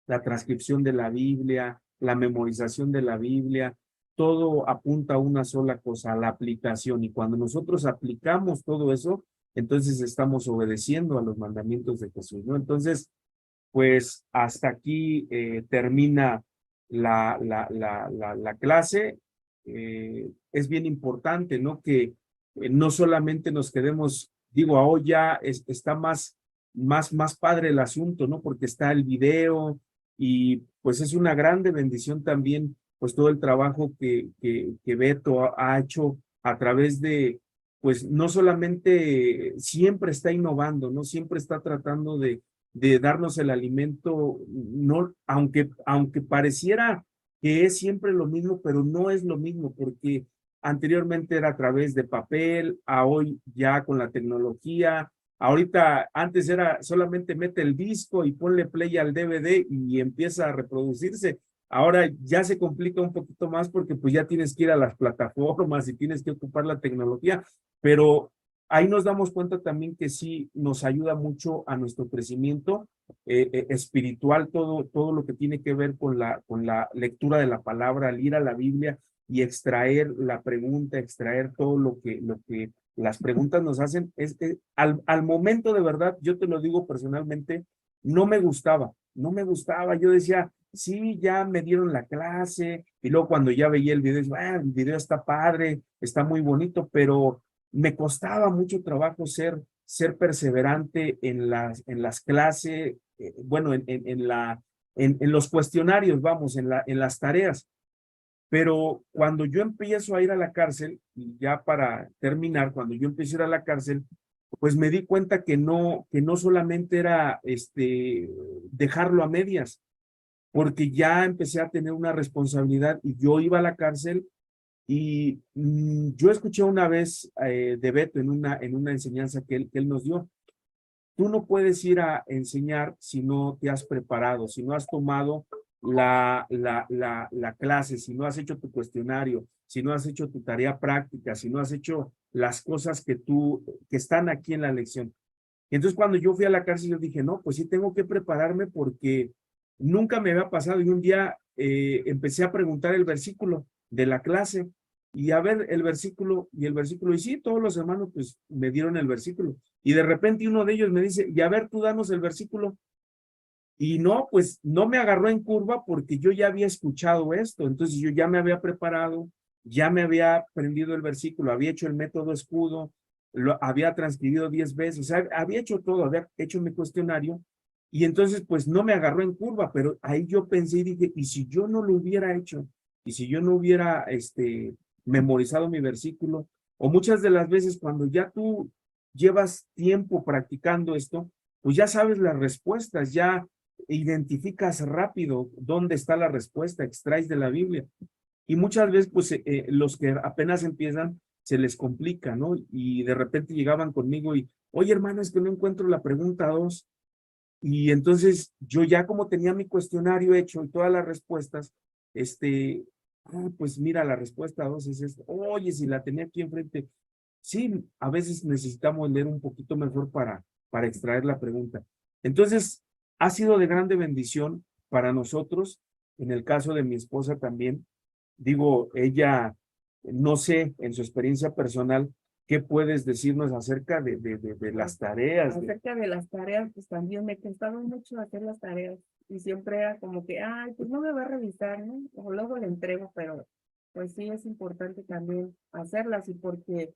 la transcripción de la Biblia, la memorización de la Biblia, todo apunta a una sola cosa, a la aplicación. Y cuando nosotros aplicamos todo eso, entonces estamos obedeciendo a los mandamientos de Jesús, ¿no? Entonces, pues hasta aquí termina la clase. Es bien importante, ¿no? Que no solamente nos quedemos, digo, hoy ya está más padre el asunto, ¿no? Porque está el video y pues es una grande bendición también, pues todo el trabajo que Beto ha hecho a través de, pues no solamente siempre está innovando, ¿no? Siempre está tratando de darnos el alimento, no, aunque pareciera que es siempre lo mismo, pero no es lo mismo, porque anteriormente era a través de papel, a hoy ya con la tecnología. Ahorita, antes era solamente mete el disco y ponle play al DVD y empieza a reproducirse. Ahora ya se complica un poquito más porque pues ya tienes que ir a las plataformas y tienes que ocupar la tecnología, pero ahí nos damos cuenta también que sí nos ayuda mucho a nuestro crecimiento espiritual, todo lo que tiene que ver con la lectura de la palabra, al ir a la Biblia y extraer la pregunta, extraer todo lo que las preguntas nos hacen. Al momento de verdad, yo te lo digo personalmente, no me gustaba, yo decía, sí, ya me dieron la clase, y luego cuando ya veía el video, el video está padre, está muy bonito, pero me costaba mucho trabajo ser perseverante en las clases, bueno, en los cuestionarios, vamos, en las tareas. Pero cuando yo empiezo a ir a la cárcel, y ya para terminar, cuando yo empiezo a ir a la cárcel, pues me di cuenta que no solamente era dejarlo a medias, porque ya empecé a tener una responsabilidad y yo iba a la cárcel. Y yo escuché una vez de Beto en una enseñanza que él nos dio. Tú no puedes ir a enseñar si no te has preparado, si no has tomado la clase, si no has hecho tu cuestionario, si no has hecho tu tarea práctica, si no has hecho las cosas que están aquí en la lección. Y entonces cuando yo fui a la cárcel, yo dije, no, pues sí tengo que prepararme porque nunca me había pasado. Y un día empecé a preguntar el versículo de la clase y a ver el versículo, y sí, todos los hermanos pues me dieron el versículo. Y de repente uno de ellos me dice, y a ver, tú danos el versículo. Y no, pues no me agarró en curva porque yo ya había escuchado esto, entonces yo ya me había preparado, ya me había aprendido el versículo, había hecho el método escudo, lo había transcribido 10 veces, o sea, había hecho todo, había hecho mi cuestionario, y entonces pues no me agarró en curva, pero ahí yo pensé y dije, ¿y si yo no lo hubiera hecho? ¿Y si yo no hubiera memorizado mi versículo? O muchas de las veces cuando ya tú llevas tiempo practicando esto, pues ya sabes las respuestas, ya identificas rápido dónde está la respuesta, extraes de la Biblia. Y muchas veces, pues, los que apenas empiezan, se les complica, ¿no? Y de repente llegaban conmigo y, oye, hermano, es que no encuentro la pregunta 2. Y entonces yo ya como tenía mi cuestionario hecho y todas las respuestas, pues mira, la respuesta 2 es esta. Oye, si la tenía aquí enfrente. Sí, a veces necesitamos leer un poquito mejor para extraer la pregunta. Entonces, ha sido de grande bendición para nosotros, en el caso de mi esposa también. Digo, ella, no sé, en su experiencia personal, ¿qué puedes decirnos acerca de las tareas? Acerca de las tareas, pues también me costaba mucho hacer las tareas. Y siempre era como que, ay, pues no me va a revisar, ¿no? O luego le entrego, pero pues sí es importante también hacerlas y porque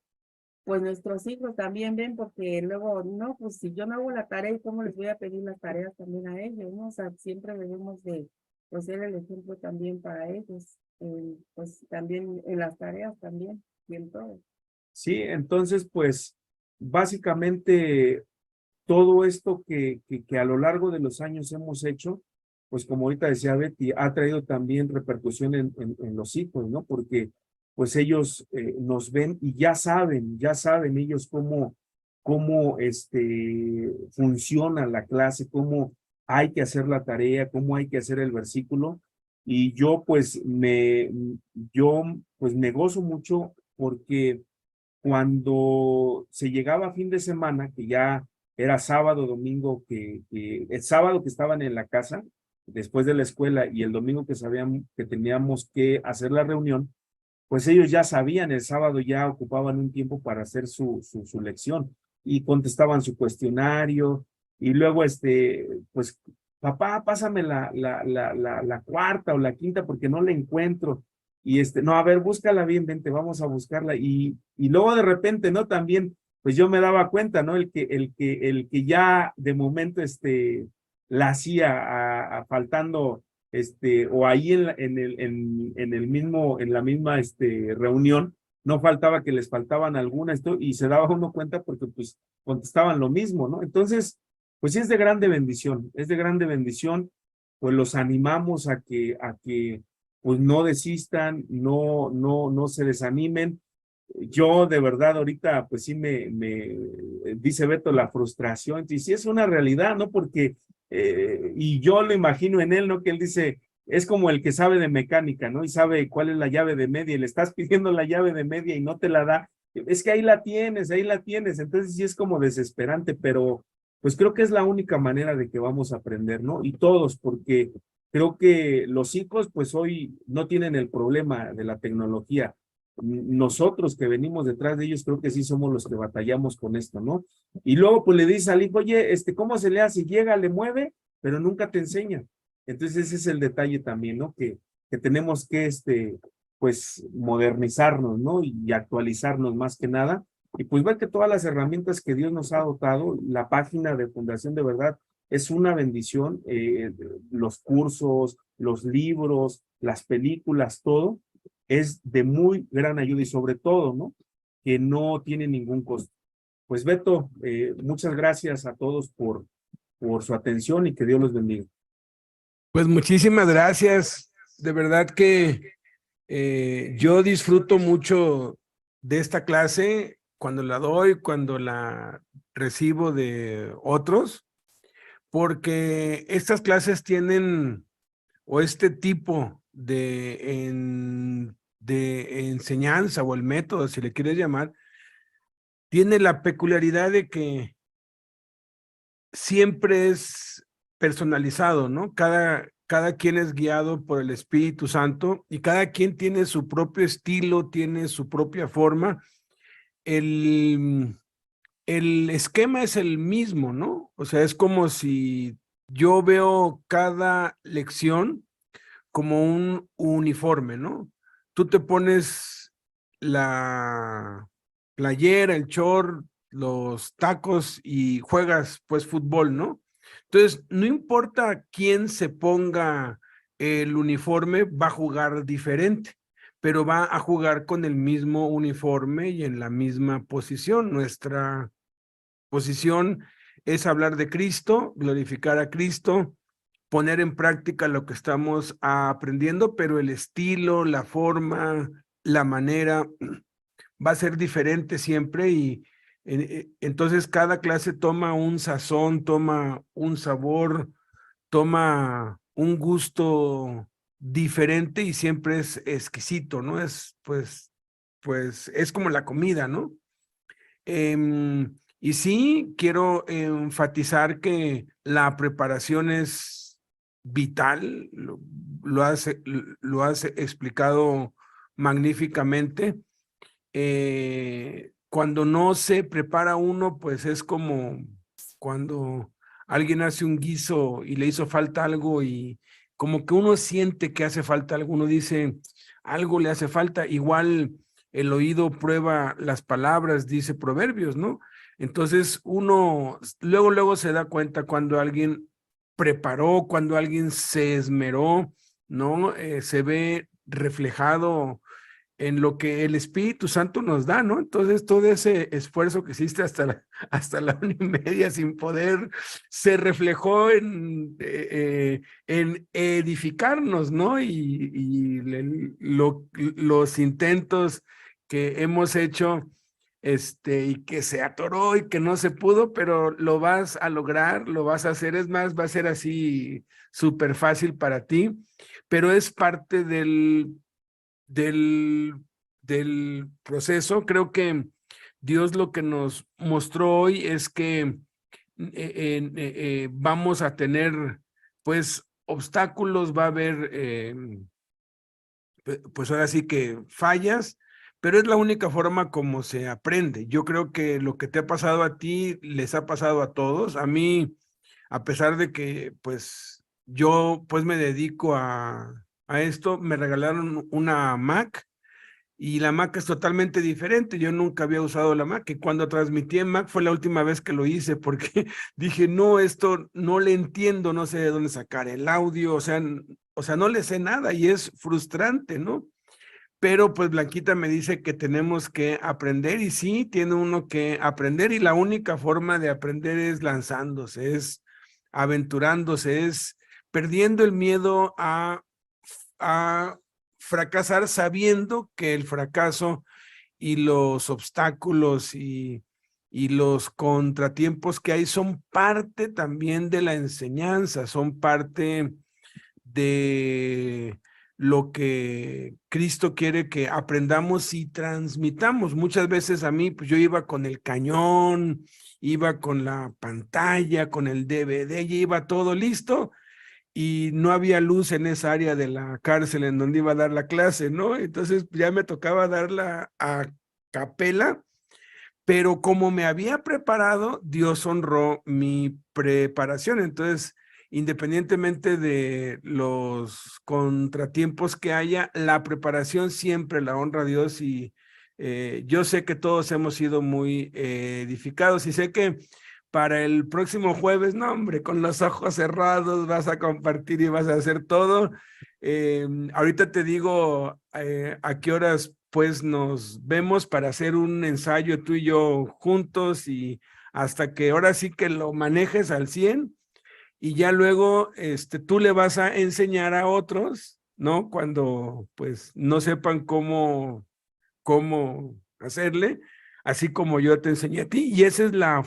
pues nuestros hijos también ven, porque luego, no, pues si yo no hago la tarea, ¿cómo les voy a pedir las tareas también a ellos, no? O sea, siempre debemos de pues, ser el ejemplo también para ellos, pues también en las tareas también, y en todo. Sí, entonces, pues, básicamente, todo esto que a lo largo de los años hemos hecho, pues como ahorita decía Betty, ha traído también repercusión en los hijos, ¿no? Porque pues ellos nos ven y ya saben ellos cómo funciona la clase, cómo hay que hacer la tarea, cómo hay que hacer el versículo. Y yo pues me gozo mucho porque cuando se llegaba a fin de semana, que ya era sábado, domingo, el sábado que estaban en la casa, después de la escuela, y el domingo que sabíamos que teníamos que hacer la reunión, pues ellos ya sabían, el sábado ya ocupaban un tiempo para hacer su lección y contestaban su cuestionario, y luego pues, papá, pásame la cuarta o la quinta porque no la encuentro. Y no, a ver, búscala bien, vente, vamos a buscarla. Y luego de repente, ¿no? También, pues yo me daba cuenta, ¿no? El que ya de momento, la hacía faltando, o ahí en la misma, reunión, no faltaba que les faltaban algunas, y se daba uno cuenta porque, pues, contestaban lo mismo, ¿no? Entonces, pues sí es de grande bendición, pues los animamos a que, pues no desistan, no se desanimen. Yo de verdad ahorita pues sí me dice Beto la frustración, y sí es una realidad, ¿no? Porque, y yo lo imagino en él, ¿no? Que él dice, es como el que sabe de mecánica, ¿no? Y sabe cuál es la llave de media, y le estás pidiendo la llave de media y no te la da. Es que ahí la tienes, entonces sí es como desesperante, pero pues creo que es la única manera de que vamos a aprender, ¿no? Y todos, porque creo que los hijos, pues hoy no tienen el problema de la tecnología. Nosotros que venimos detrás de ellos, creo que sí somos los que batallamos con esto, ¿no? Y luego, pues le dices al hijo, oye, ¿cómo se le hace? Llega, le mueve, pero nunca te enseña. Entonces ese es el detalle también, ¿no? Que tenemos que, pues, modernizarnos, ¿no? Y actualizarnos más que nada. Y pues ver que todas las herramientas que Dios nos ha dotado, la página de Fundación de Verdad, es una bendición, los cursos, los libros, las películas, todo es de muy gran ayuda y sobre todo, ¿no? Que no tiene ningún costo. Pues Beto, muchas gracias a todos por su atención y que Dios los bendiga. Pues muchísimas gracias. De verdad que yo disfruto mucho de esta clase cuando la doy, cuando la recibo de otros, porque estas clases tienen, o este tipo de enseñanza o el método, si le quieres llamar, tiene la peculiaridad de que siempre es personalizado, ¿no? Cada quien es guiado por el Espíritu Santo y cada quien tiene su propio estilo, tiene su propia forma. El esquema es el mismo, ¿no? O sea, es como si yo veo cada lección como un uniforme, ¿no? tú te pones la playera, el short, los tacos y juegas pues fútbol, ¿no? Entonces, no importa quién se ponga el uniforme, va a jugar diferente, pero va a jugar con el mismo uniforme y en la misma posición. Nuestra posición es hablar de Cristo, glorificar a Cristo, poner en práctica lo que estamos aprendiendo, pero el estilo, la forma, la manera va a ser diferente siempre y entonces cada clase toma un sazón, toma un sabor, toma un gusto diferente y siempre es exquisito, ¿no? Es pues es como la comida, ¿no? Y sí, quiero enfatizar que la preparación es vital, lo has explicado magníficamente. Cuando no se prepara uno, pues es como cuando alguien hace un guiso y le hizo falta algo y como que uno siente que hace falta algo, uno dice, algo le hace falta, igual el oído prueba las palabras, dice Proverbios, ¿no? Entonces uno luego se da cuenta cuando alguien preparó, cuando alguien se esmeró, ¿no? Se ve reflejado en lo que el Espíritu Santo nos da, ¿no? Entonces, todo ese esfuerzo que hiciste hasta la 1:30 sin poder, se reflejó en edificarnos, ¿no? Y los intentos que hemos hecho, y que se atoró y que no se pudo, pero lo vas a lograr, lo vas a hacer, es más, va a ser así súper fácil para ti, pero es parte del proceso. Creo que Dios lo que nos mostró hoy es que vamos a tener pues obstáculos, va a haber pues ahora sí que fallas, pero es la única forma como se aprende. Yo creo que lo que te ha pasado a ti les ha pasado a todos. A mí, a pesar de que pues yo pues me dedico a esto, me regalaron una Mac y la Mac es totalmente diferente. Yo nunca había usado la Mac y cuando transmití en Mac fue la última vez que lo hice porque dije, no, esto no le entiendo, no sé de dónde sacar el audio, o sea, no le sé nada y es frustrante, ¿no? Pero pues Blanquita me dice que tenemos que aprender y sí, tiene uno que aprender y la única forma de aprender es lanzándose, es aventurándose, es perdiendo el miedo a fracasar sabiendo que el fracaso y los obstáculos y los contratiempos que hay son parte también de la enseñanza, son parte de lo que Cristo quiere que aprendamos y transmitamos. Muchas veces a mí, pues yo iba con el cañón, iba con la pantalla, con el DVD, ya iba todo listo y no había luz en esa área de la cárcel en donde iba a dar la clase, ¿no? Entonces ya me tocaba darla a capela, pero como me había preparado, Dios honró mi preparación. Entonces, independientemente de los contratiempos que haya, la preparación siempre la honra a Dios y yo sé que todos hemos sido muy edificados y sé que para el próximo jueves, no, hombre, con los ojos cerrados vas a compartir y vas a hacer todo. Ahorita te digo a qué horas pues nos vemos para hacer un ensayo tú y yo juntos y hasta que ahora sí que lo manejes al 100 y ya luego tú le vas a enseñar a otros, ¿no? Cuando pues no sepan cómo hacerle, así como yo te enseñé a ti, y esa es la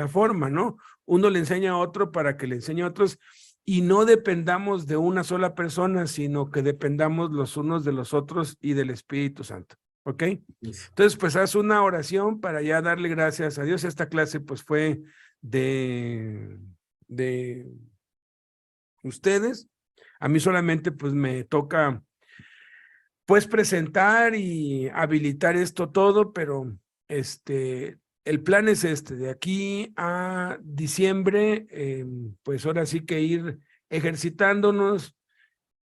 forma, ¿no? Uno le enseña a otro para que le enseñe a otros, y no dependamos de una sola persona, sino que dependamos los unos de los otros y del Espíritu Santo, ¿ok? Entonces, pues haz una oración para ya darle gracias a Dios. Esta clase, pues, fue de ustedes. A mí solamente, pues, me toca pues presentar y habilitar esto todo, pero el plan es de aquí a diciembre, pues ahora sí que ir ejercitándonos,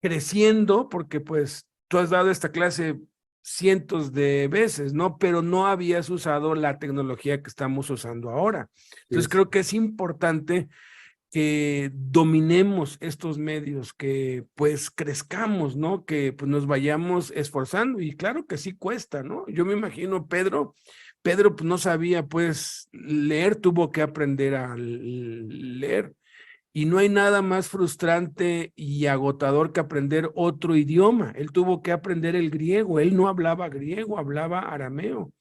creciendo, porque pues tú has dado esta clase cientos de veces, ¿no? Pero no habías usado la tecnología que estamos usando ahora. Entonces creo que es importante que dominemos estos medios, que pues crezcamos, ¿no? Que pues nos vayamos esforzando, y claro que sí cuesta, ¿no? Yo me imagino Pedro pues no sabía pues leer, tuvo que aprender a leer, y no hay nada más frustrante y agotador que aprender otro idioma. Él tuvo que aprender el griego, él no hablaba griego, hablaba arameo.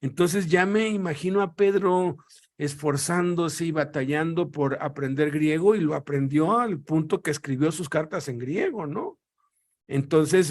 Entonces ya me imagino a Pedro esforzándose y batallando por aprender griego, y lo aprendió al punto que escribió sus cartas en griego, ¿no? Entonces,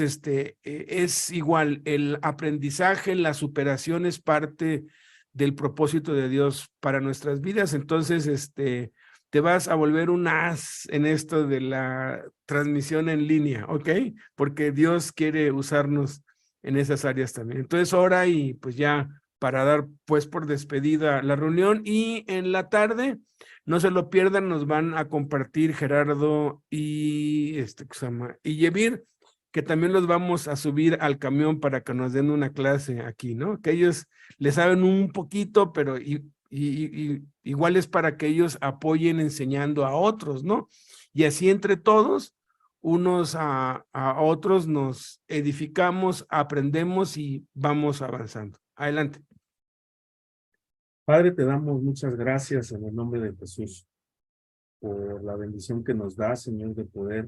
es igual, el aprendizaje, la superación es parte del propósito de Dios para nuestras vidas. Entonces, te vas a volver un as en esto de la transmisión en línea, ¿ok? Porque Dios quiere usarnos en esas áreas también. Entonces, ahora y pues ya para dar pues por despedida la reunión, y en la tarde, no se lo pierdan, nos van a compartir Gerardo y y Yevir, que también los vamos a subir al camión para que nos den una clase aquí, ¿no? Que ellos le saben un poquito, pero igual es para que ellos apoyen enseñando a otros, ¿no? Y así entre todos, unos a otros nos edificamos, aprendemos y vamos avanzando. Adelante. Padre, te damos muchas gracias en el nombre de Jesús por la bendición que nos da, Señor, de poder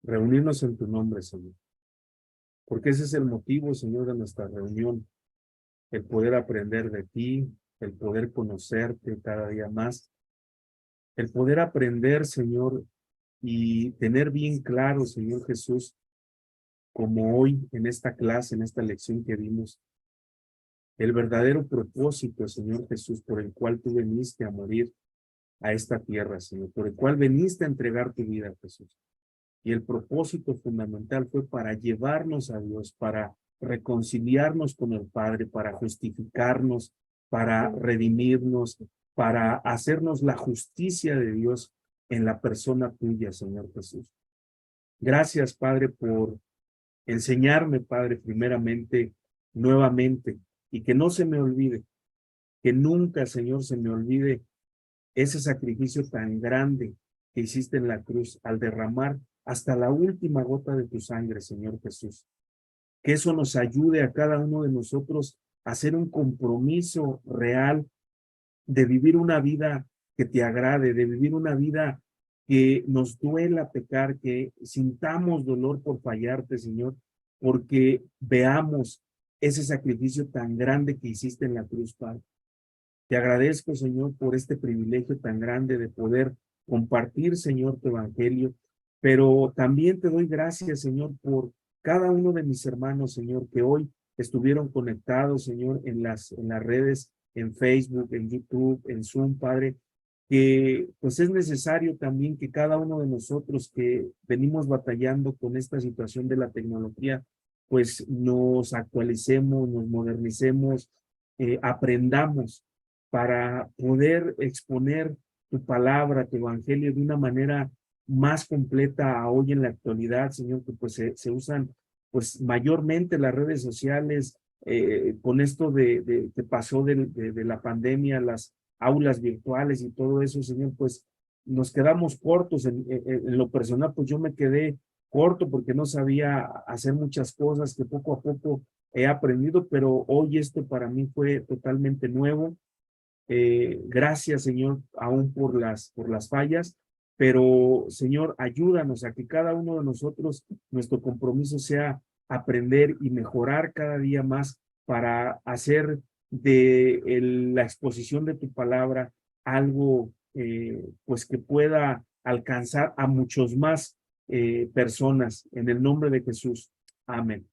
reunirnos en tu nombre, Señor. Porque ese es el motivo, Señor, de nuestra reunión, el poder aprender de ti, el poder conocerte cada día más, el poder aprender, Señor, y tener bien claro, Señor Jesús, como hoy en esta clase, en esta lección que vimos, el verdadero propósito, Señor Jesús, por el cual tú viniste a morir a esta tierra, Señor, por el cual viniste a entregar tu vida, Jesús. Y el propósito fundamental fue para llevarnos a Dios, para reconciliarnos con el Padre, para justificarnos, para redimirnos, para hacernos la justicia de Dios en la persona tuya, Señor Jesús. Gracias, Padre, por enseñarme, Padre, primeramente, nuevamente, y que no se me olvide, que nunca, Señor, se me olvide ese sacrificio tan grande que hiciste en la cruz al derramar hasta la última gota de tu sangre, Señor Jesús. Que eso nos ayude a cada uno de nosotros a hacer un compromiso real de vivir una vida que te agrade, de vivir una vida que nos duela pecar, que sintamos dolor por fallarte, Señor, porque veamos ese sacrificio tan grande que hiciste en la cruz, Padre. Te agradezco, Señor, por este privilegio tan grande de poder compartir, Señor, tu evangelio, pero también te doy gracias, Señor, por cada uno de mis hermanos, Señor, que hoy estuvieron conectados, Señor, en las redes, en Facebook, en YouTube, en Zoom, Padre, que pues es necesario también que cada uno de nosotros que venimos batallando con esta situación de la tecnología, pues nos actualicemos, nos modernicemos, aprendamos para poder exponer tu palabra, tu evangelio de una manera más completa a hoy en la actualidad, Señor, que pues se usan pues mayormente las redes sociales, con esto que pasó de la pandemia, las aulas virtuales y todo eso, Señor, pues nos quedamos cortos. En lo personal, pues yo me quedé corto porque no sabía hacer muchas cosas que poco a poco he aprendido, pero hoy esto para mí fue totalmente nuevo. Gracias, Señor, aún por las fallas, pero, Señor, ayúdanos a que cada uno de nosotros, nuestro compromiso sea aprender y mejorar cada día más para hacer de la exposición de tu palabra algo, pues que pueda alcanzar a muchos más personas. En el nombre de Jesús. Amén.